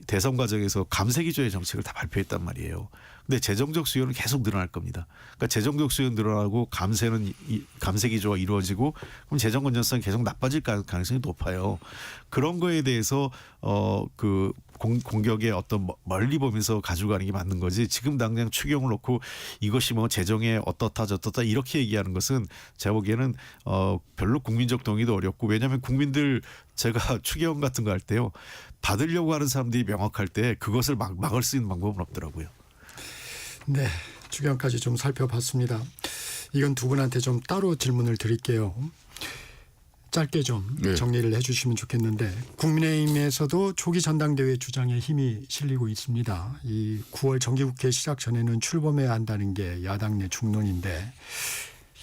대선 과정에서 감세기조의 정책을 다 발표했단 말이에요. 근데 재정적 수요는 계속 늘어날 겁니다. 그러니까 재정적 수요는 늘어나고 감세 기조가 이루어지고 그럼 재정 건전성이 계속 나빠질 가능성이 높아요. 그런 거에 대해서 그 공격에 어떤 멀리 보면서 가져가는 게 맞는 거지. 지금 당장 추경을 놓고 이것이 뭐 재정에 어떻다 저떻다 이렇게 얘기하는 것은 제가 보기에는 별로 국민적 동의도 어렵고 왜냐하면 국민들 제가 추경 같은 거 할 때요. 받으려고 하는 사람들이 명확할 때 그것을 막을 수 있는 방법은 없더라고요. 네, 추경까지 좀 살펴봤습니다. 이건 두 분한테 좀 따로 질문을 드릴게요. 짧게 좀 정리를 해주시면 좋겠는데 국민의힘에서도 조기 전당대회 주장에 힘이 실리고 있습니다. 이 9월 정기국회 시작 전에는 출범해야 한다는 게 야당 내 중론인데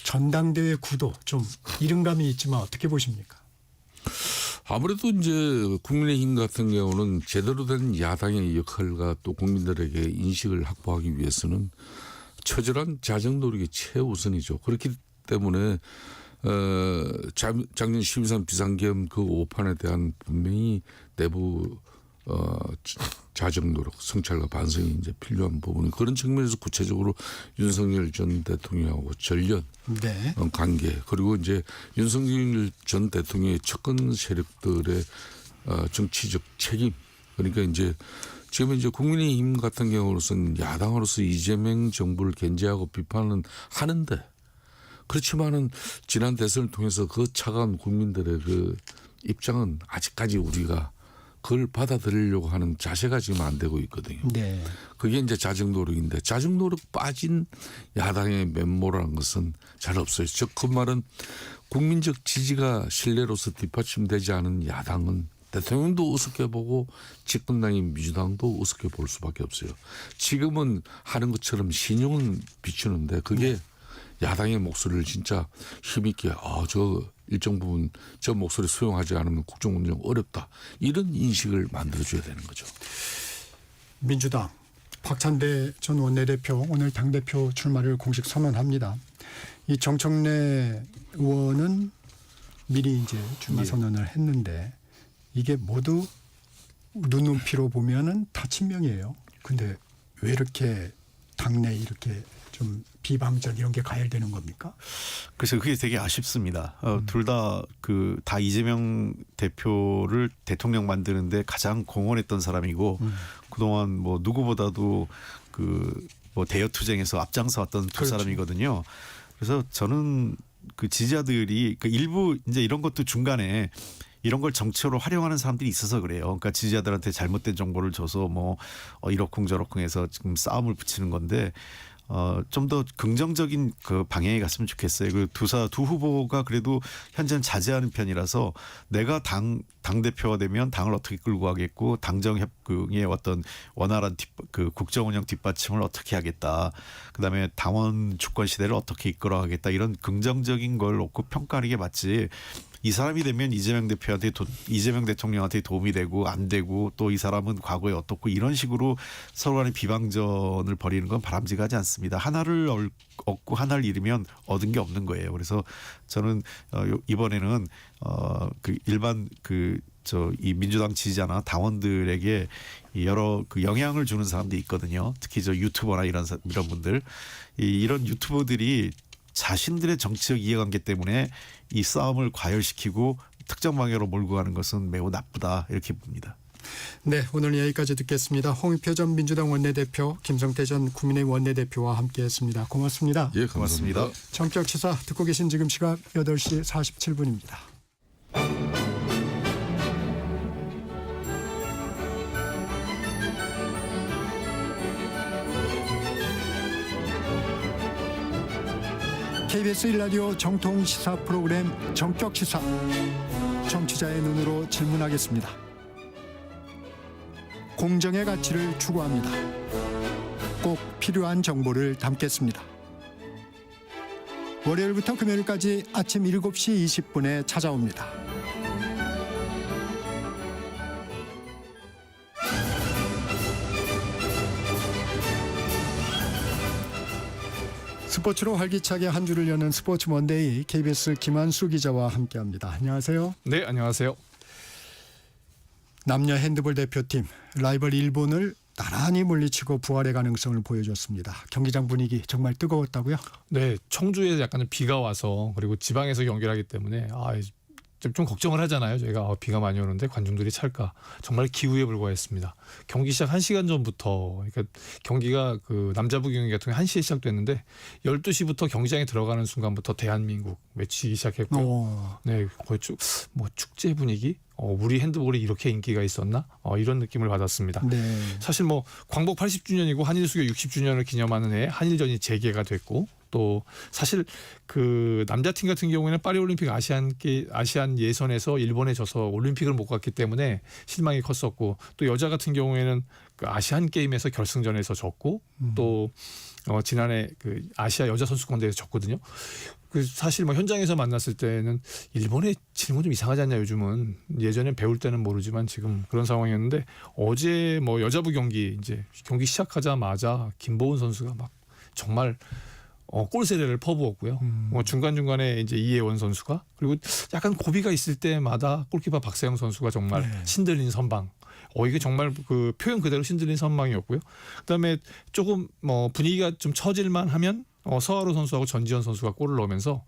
전당대회 구도 좀 이른감이 있지만 어떻게 보십니까? 아무래도 이제 국민의힘 같은 경우는 제대로 된 야당의 역할과 또 국민들에게 인식을 확보하기 위해서는 처절한 자정 노력이 최우선이죠. 그렇기 때문에 작년 12.3 비상계엄 그 오판에 대한 분명히 내부 자정 노력, 성찰과 반성이 이제 필요한 부분이 그런 측면에서 구체적으로 윤석열 전 대통령하고 전련 관계 그리고 이제 윤석열 전 대통령의 접근 세력들의 정치적 책임 그러니까 이제 지금 이제 국민의힘 같은 경우로서는 야당으로서 이재명 정부를 견제하고 비판은 하는데 그렇지만은 지난 대선을 통해서 그 차가운 국민들의 그 입장은 아직까지 우리가 그걸 받아들이려고 하는 자세가 지금 안 되고 있거든요. 네. 그게 이제 자정 노력인데 자정 노력 빠진 야당의 면모라는 것은 잘 없어요. 즉 그 말은 국민적 지지가 신뢰로서 뒷받침되지 않은 야당은 대통령도 우습게 보고 집권당인 민주당도 우습게 볼 수밖에 없어요. 지금은 하는 것처럼 신용은 비추는데 그게 야당의 목소리를 진짜 힘있게 저 일정 부분 저 목소리 수용하지 않으면 국정 운영 어렵다. 이런 인식을 만들어줘야 되는 거죠. 민주당 박찬대 전 원내대표 오늘 당대표 출마를 공식 선언합니다. 이 정청래 의원은 미리 이제 출마 선언을 했는데 이게 모두 눈높이로 보면은 다 친명이에요. 근데 왜 이렇게 당내 이렇게 좀 비방적 이런 게 가열되는 겁니까? 그래서 그게 되게 아쉽습니다. 둘 다 다 이재명 대표를 대통령 만드는데 가장 공헌했던 사람이고 그동안 뭐 누구보다도 뭐 대여 투쟁에서 앞장서 왔던 두 그렇죠. 사람이거든요. 그래서 저는 그 지지자들이 일부 이제 이런 것도 중간에 이런 걸 정치로 활용하는 사람들이 있어서 그래요. 그러니까 지지자들한테 잘못된 정보를 줘서 뭐 이러쿵저러쿵 해서 지금 싸움을 붙이는 건데 좀 더 긍정적인 그 방향에 갔으면 좋겠어요. 그 두 후보가 그래도 현재는 자제하는 편이라서 내가 당 대표가 되면 당을 어떻게 끌고 가겠고 당정 협의의 어떤 원활한 국정 운영 뒷받침을 어떻게 하겠다. 그다음에 당원 주권 시대를 어떻게 이끌어가겠다. 이런 긍정적인 걸 놓고 평가하는 게 맞지. 이 사람이 되면 이재명 대통령한테 도움이 되고 안 되고 또 이 사람은 과거에 어떻고 이런 식으로 서로 간의 비방전을 벌이는 건 바람직하지 않습니다. 하나를 얻고 하나를 잃으면 얻은 게 없는 거예요. 그래서 저는 이번에는 일반 이 민주당 지지자나 당원들에게 여러 영향을 주는 사람들이 있거든요. 특히 유튜버나 이런 분들 이런 유튜버들이 자신들의 정치적 이해관계 때문에 이 싸움을 과열시키고 특정 방향으로 몰고 가는 것은 매우 나쁘다 이렇게 봅니다. 네, 오늘 여기까지 듣겠습니다. 홍익표 전 민주당 원내대표, 김성태 전 국민의힘 원내대표와 함께했습니다. 고맙습니다. 예, 고맙습니다. 전격 시사 듣고 계신 지금 시각 8시 47분입니다. KBS 1라디오 정통 시사 프로그램 전격 시사. 정치자의 눈으로 질문하겠습니다. 공정의 가치를 추구합니다. 꼭 필요한 정보를 담겠습니다. 월요일부터 금요일까지 아침 7시 20분에 찾아옵니다. 스포츠로 활기차게 한 주를 여는 스포츠 먼데이 KBS 김한수 기자와 함께합니다. 안녕하세요. 네, 안녕하세요. 남녀 핸드볼 대표팀 라이벌 일본을 나란히 물리치고 부활의 가능성을 보여줬습니다. 경기장 분위기 정말 뜨거웠다고요? 네, 청주에 약간 비가 와서 그리고 지방에서 경기를 하기 때문에 좀 걱정을 하잖아요. 저희가 비가 많이 오는데 관중들이 찰까. 정말 기우에 불과했습니다. 경기 시작 1시간 전부터 그러니까 경기가 남자부 경기 같은 게 1시에 시작됐는데 12시부터 경기장에 들어가는 순간부터 대한민국 외치기 시작했고요. 네, 거의 축제 분위기? 우리 핸드볼이 이렇게 인기가 있었나? 이런 느낌을 받았습니다. 네. 사실 광복 80주년이고 한일 수교 60주년을 기념하는 해에 한일전이 재개가 됐고 또 사실 남자팀 같은 경우에는 파리올림픽 아시안 예선에서 일본에 져서 올림픽을 못 갔기 때문에 실망이 컸었고 또 여자 같은 경우에는 아시안 게임에서 결승전에서 졌고 또 지난해 아시아 여자 선수권 대회에서 졌거든요. 사실 현장에서 만났을 때는 일본의 질문 좀 이상하지 않냐 요즘은. 예전엔 배울 때는 모르지만 지금 그런 상황이었는데 어제 여자부 경기 경기 시작하자마자 김보은 선수가 막 정말 골 세례를 퍼부었고요. 중간중간에 이혜원 선수가 그리고 약간 고비가 있을 때마다 골키퍼 박세영 선수가 정말 신들린 선방. 이게 정말 표현 그대로 신들린 선방이었고요. 그다음에 조금 분위기가 좀 처질만 하면 서하루 선수하고 전지현 선수가 골을 넣으면서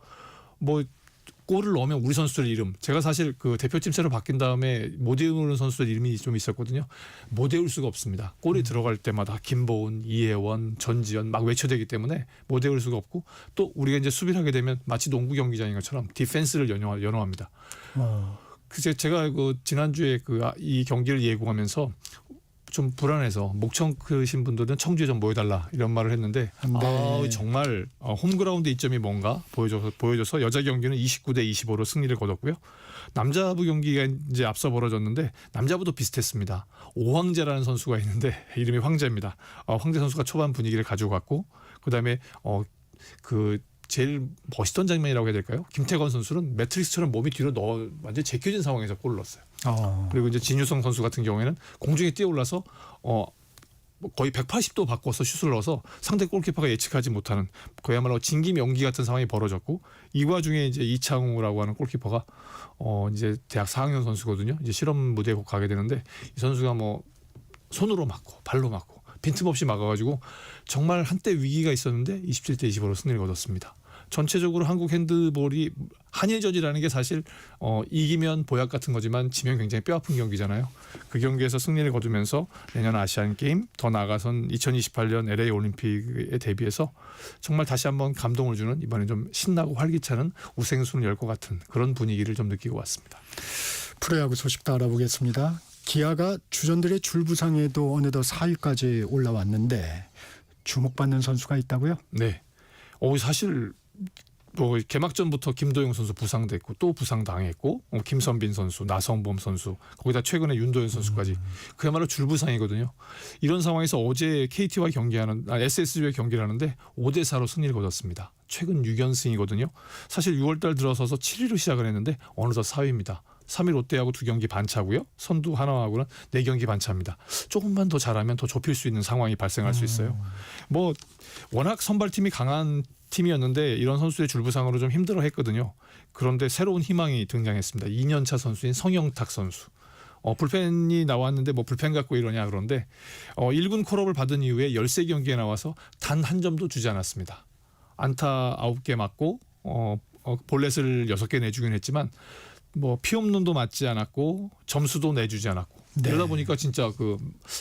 골을 넣으면 우리 선수들 이름 제가 사실 대표팀 새로 바뀐 다음에 못 외우는 선수들 이름이 좀 있었거든요. 못 외울 수가 없습니다. 골이 들어갈 때마다 김보은, 이혜원, 전지현 막 외쳐대기 때문에 못 외울 수가 없고 또 우리가 수비를 하게 되면 마치 농구 경기장인 것처럼 디펜스를 연호합니다. 제가 지난주에 이 경기를 예고하면서 좀 불안해서 목청 크신 분들은 청주에 좀 모여달라 이런 말을 했는데 네. 정말 홈그라운드 이점이 뭔가 보여줘서 여자 경기는 29대 25로 승리를 거뒀고요. 남자부 경기가 이제 앞서 벌어졌는데 남자부도 비슷했습니다. 오황재라는 선수가 있는데 이름이 황재입니다. 황재 선수가 초반 분위기를 가지고 갔고 그다음에 그 제일 멋있던 장면이라고 해야 될까요? 김태건 선수는 매트릭스처럼 몸이 뒤로 완전히 제껴진 상황에서 골을 넣었어요. 그리고 이제 진유성 선수 같은 경우에는 공중에 뛰어올라서 거의 180도 바꿔서 슛을 넣어서 상대 골키퍼가 예측하지 못하는 그야말로 진기명기 같은 상황이 벌어졌고 이 와중에 이제 이창우라고 하는 골키퍼가 이제 대학 4학년 선수거든요. 이제 실험 무대에 곧 가게 되는데 이 선수가 뭐 손으로 맞고 발로 맞고 빈틈없이 막아가지고 정말 한때 위기가 있었는데 27대 25로 승리를 거뒀습니다. 전체적으로 한국 핸드볼이 한일전이라는 게 사실 이기면 보약 같은 거지만 지면 굉장히 뼈아픈 경기잖아요. 그 경기에서 승리를 거두면서 내년 아시안게임 더 나아가선 2028년 LA 올림픽에 대비해서 정말 다시 한번 감동을 주는 이번에 좀 신나고 활기차는 우승순을 열 것 같은 그런 분위기를 좀 느끼고 왔습니다. 프로야구 소식도 알아보겠습니다. 기아가 주전들의 줄부상에도 어느덧 4위까지 올라왔는데 주목받는 선수가 있다고요? 네. 사실 뭐 개막전부터 김도영 선수 부상됐고 또 부상당했고 김선빈 선수, 나성범 선수 거기다 최근에 윤도현 선수까지 그야말로 줄부상이거든요. 이런 상황에서 어제 KT와 SSG와 경기를 하는데 5대 4로 승리를 거뒀습니다. 최근 6연승이거든요. 사실 6월달 들어서서 7위로 시작을 했는데 어느덧 4위입니다. 3위 롯데하고 2경기 반차고요. 선두 하나하고는 4경기 반차입니다. 조금만 더 잘하면 더 좁힐 수 있는 상황이 발생할 수 있어요. 뭐 워낙 선발팀이 강한 팀이었는데 이런 선수의 줄부상으로 좀 힘들어했거든요. 그런데 새로운 희망이 등장했습니다. 2년차 선수인 성영탁 선수. 불펜이 나왔는데 뭐 불펜 갖고 이러냐 그런데 1군 콜업을 받은 이후에 13경기에 나와서 단 한 점도 주지 않았습니다. 안타 9개 맞고 볼넷을 6개 내주긴 했지만 뭐 피홈런도 맞지 않았고 점수도 내주지 않았고 이러다 보니까 진짜 그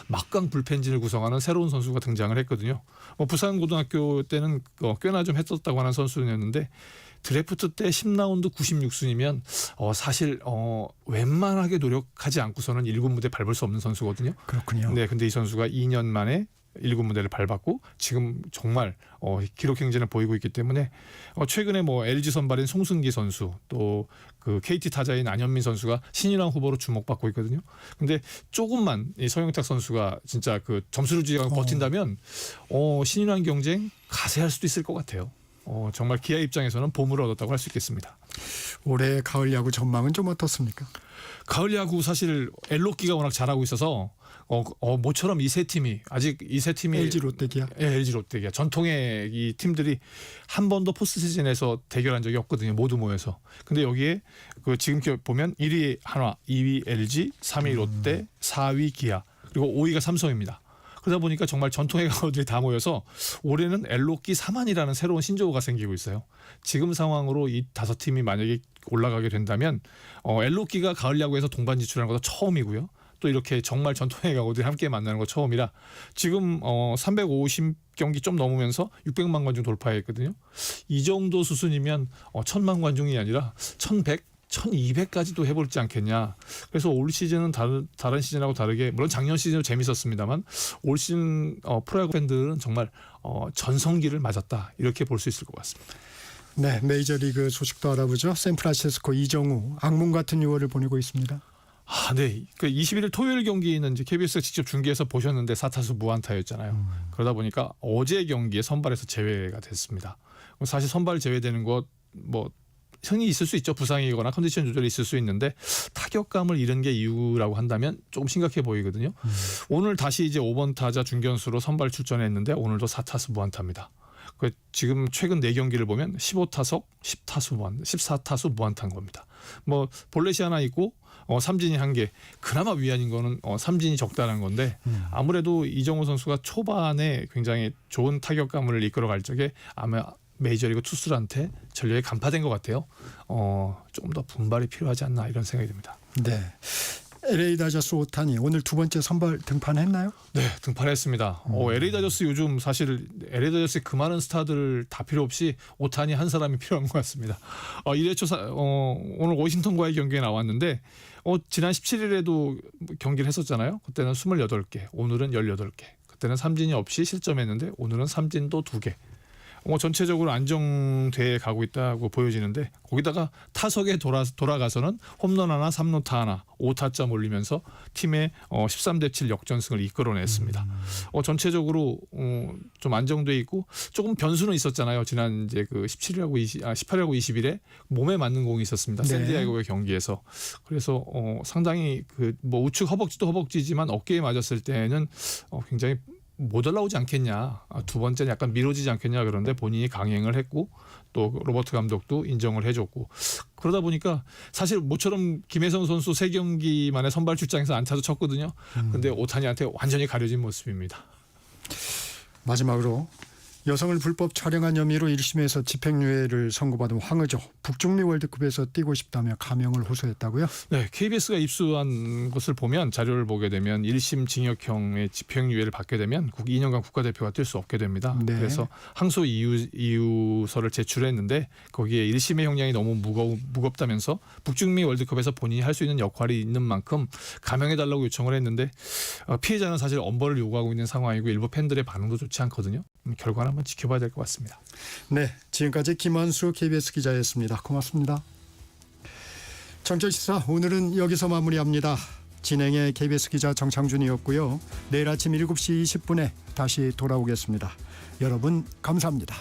막강 불펜진을 구성하는 새로운 선수가 등장을 했거든요. 부산고등학교 때는 꽤나 좀 했었다고 하는 선수였는데 드래프트 때 10라운드 96순이면 사실 웬만하게 노력하지 않고서는 1군 무대 밟을 수 없는 선수거든요. 그렇군요. 네, 근데 이 선수가 2년 만에 1군 무대를 밟았고 지금 정말 기록 행진을 보이고 있기 때문에 최근에 뭐 LG 선발인 송승기 선수 또 그 KT 타자인 안현민 선수가 신인왕 후보로 주목받고 있거든요. 근데 조금만 이 서영탁 선수가 진짜 그 점수를 주기가 버틴다면 신인왕 경쟁 가세할 수도 있을 것 같아요. 정말 기아 입장에서는 보물을 얻었다고 할 수 있겠습니다. 올해 가을 야구 전망은 좀 어떻습니까? 가을 야구 사실 엘로키가 워낙 잘하고 있어서 모처럼 이 세 팀이 LG 롯데기아. 예, LG 롯데기아 전통의 이 팀들이 한 번도 포스트 시즌에서 대결한 적이 없거든요. 모두 모여서. 근데 여기에 그 지금 보면 1위 한화, 2위 LG, 3위 롯데, 4위 기아, 그리고 5위가 삼성입니다. 그러다 보니까 정말 전통의 강호들이 다 모여서 올해는 엘로키 3안이라는 새로운 신조어가 생기고 있어요. 지금 상황으로 이 5팀이 만약에 올라가게 된다면 엘로키가 가을 야구에서 동반 지출하는 것도 처음이고요. 또 이렇게 정말 전통의 강호들이 함께 만나는 거 처음이라 지금 350경기 좀 넘으면서 600만 관중 돌파했거든요. 이 정도 수순이면 1000만 관중이 아니라 1100, 1200까지도 해볼지 않겠냐. 그래서 올 시즌은 다른 시즌하고 다르게 물론 작년 시즌도 재밌었습니다만 올 시즌 프로야구 팬들은 정말 전성기를 맞았다 이렇게 볼 수 있을 것 같습니다. 네, 메이저리그 소식도 알아보죠. 샌프란시스코 이정우 악몽 같은 6월을 보내고 있습니다. 네. 그 21일 토요일 경기는 이제 KBS가 직접 중계해서 보셨는데 4타수 무안타였잖아요. 그러다 보니까 어제 경기에 선발에서 제외가 됐습니다. 사실 선발 제외되는 것 뭐 흔히 있을 수 있죠. 부상이거나 컨디션 조절이 있을 수 있는데 타격감을 잃은 게 이유라고 한다면 조금 심각해 보이거든요. 오늘 다시 이제 5번 타자 중견수로 선발 출전했는데 오늘도 4타수 무안타입니다. 지금 최근 4경기를 보면 15타석 14타수 무안타인 겁니다. 뭐 볼넷이 하나 있고 삼진이 1개. 그나마 위안인 거는 삼진이 적다는 건데 아무래도 이정우 선수가 초반에 굉장히 좋은 타격감을 이끌어갈 적에 아마 메이저리그 투수들한테 전력이 간파된 것 같아요. 조금 더 분발이 필요하지 않나 이런 생각이 듭니다. 네. LA 다저스 오타니 오늘 두 번째 선발 등판했나요? 네, 등판했습니다. LA 다저스 요즘 사실 LA 다저스의 그 많은 스타들 다 필요 없이 오타니 한 사람이 필요한 것 같습니다. 1회초 오늘 워싱턴과의 경기에 나왔는데 지난 17일에도 경기를 했었잖아요. 그때는 28개, 오늘은 18개. 그때는 삼진이 없이 실점했는데 오늘은 삼진도 2개. 전체적으로 안정돼 가고 있다고 보여지는데 거기다가 타석에 돌아가서는 홈런 하나, 3루타 하나, 5타점 올리면서 팀의 13대 7 역전승을 이끌어냈습니다. 전체적으로 좀 안정돼 있고 조금 변수는 있었잖아요. 지난 이제 그 18일하고 20일에 몸에 맞는 공이 있었습니다. 네. 샌디에고의 경기에서. 그래서 상당히 그 뭐 우측 허벅지도 허벅지지만 어깨에 맞았을 때는 굉장히 못 올라오지 않겠냐. 두 번째는 약간 미뤄지지 않겠냐. 그런데 본인이 강행을 했고 또 로버트 감독도 인정을 해줬고 그러다 보니까 사실 모처럼 김혜성 선수 3경기 만에 선발 출장에서 안타도 쳤거든요. 근데 오타니한테 완전히 가려진 모습입니다. 마지막으로 여성을 불법 촬영한 혐의로 1심에서 집행유예를 선고받은 황의조 북중미 월드컵에서 뛰고 싶다며 가명을 호소했다고요? 네, KBS가 입수한 것을 보면 자료를 보게 되면 1심 징역형의 집행유예를 받게 되면 2년간 국가대표가 뛸 수 없게 됩니다. 네. 그래서 항소 이유서를 제출했는데 거기에 1심의 형량이 너무 무겁다면서 북중미 월드컵에서 본인이 할 수 있는 역할이 있는 만큼 가명해달라고 요청을 했는데 피해자는 사실 엄벌을 요구하고 있는 상황이고 일부 팬들의 반응도 좋지 않거든요. 결과는 한번 지켜봐야 될 것 같습니다. 네, 지금까지 김원수 KBS 기자였습니다. 고맙습니다. 정철시사 오늘은 여기서 마무리합니다. 진행의 KBS 기자 정창준이었고요. 내일 아침 7시 20분에 다시 돌아오겠습니다. 여러분 감사합니다.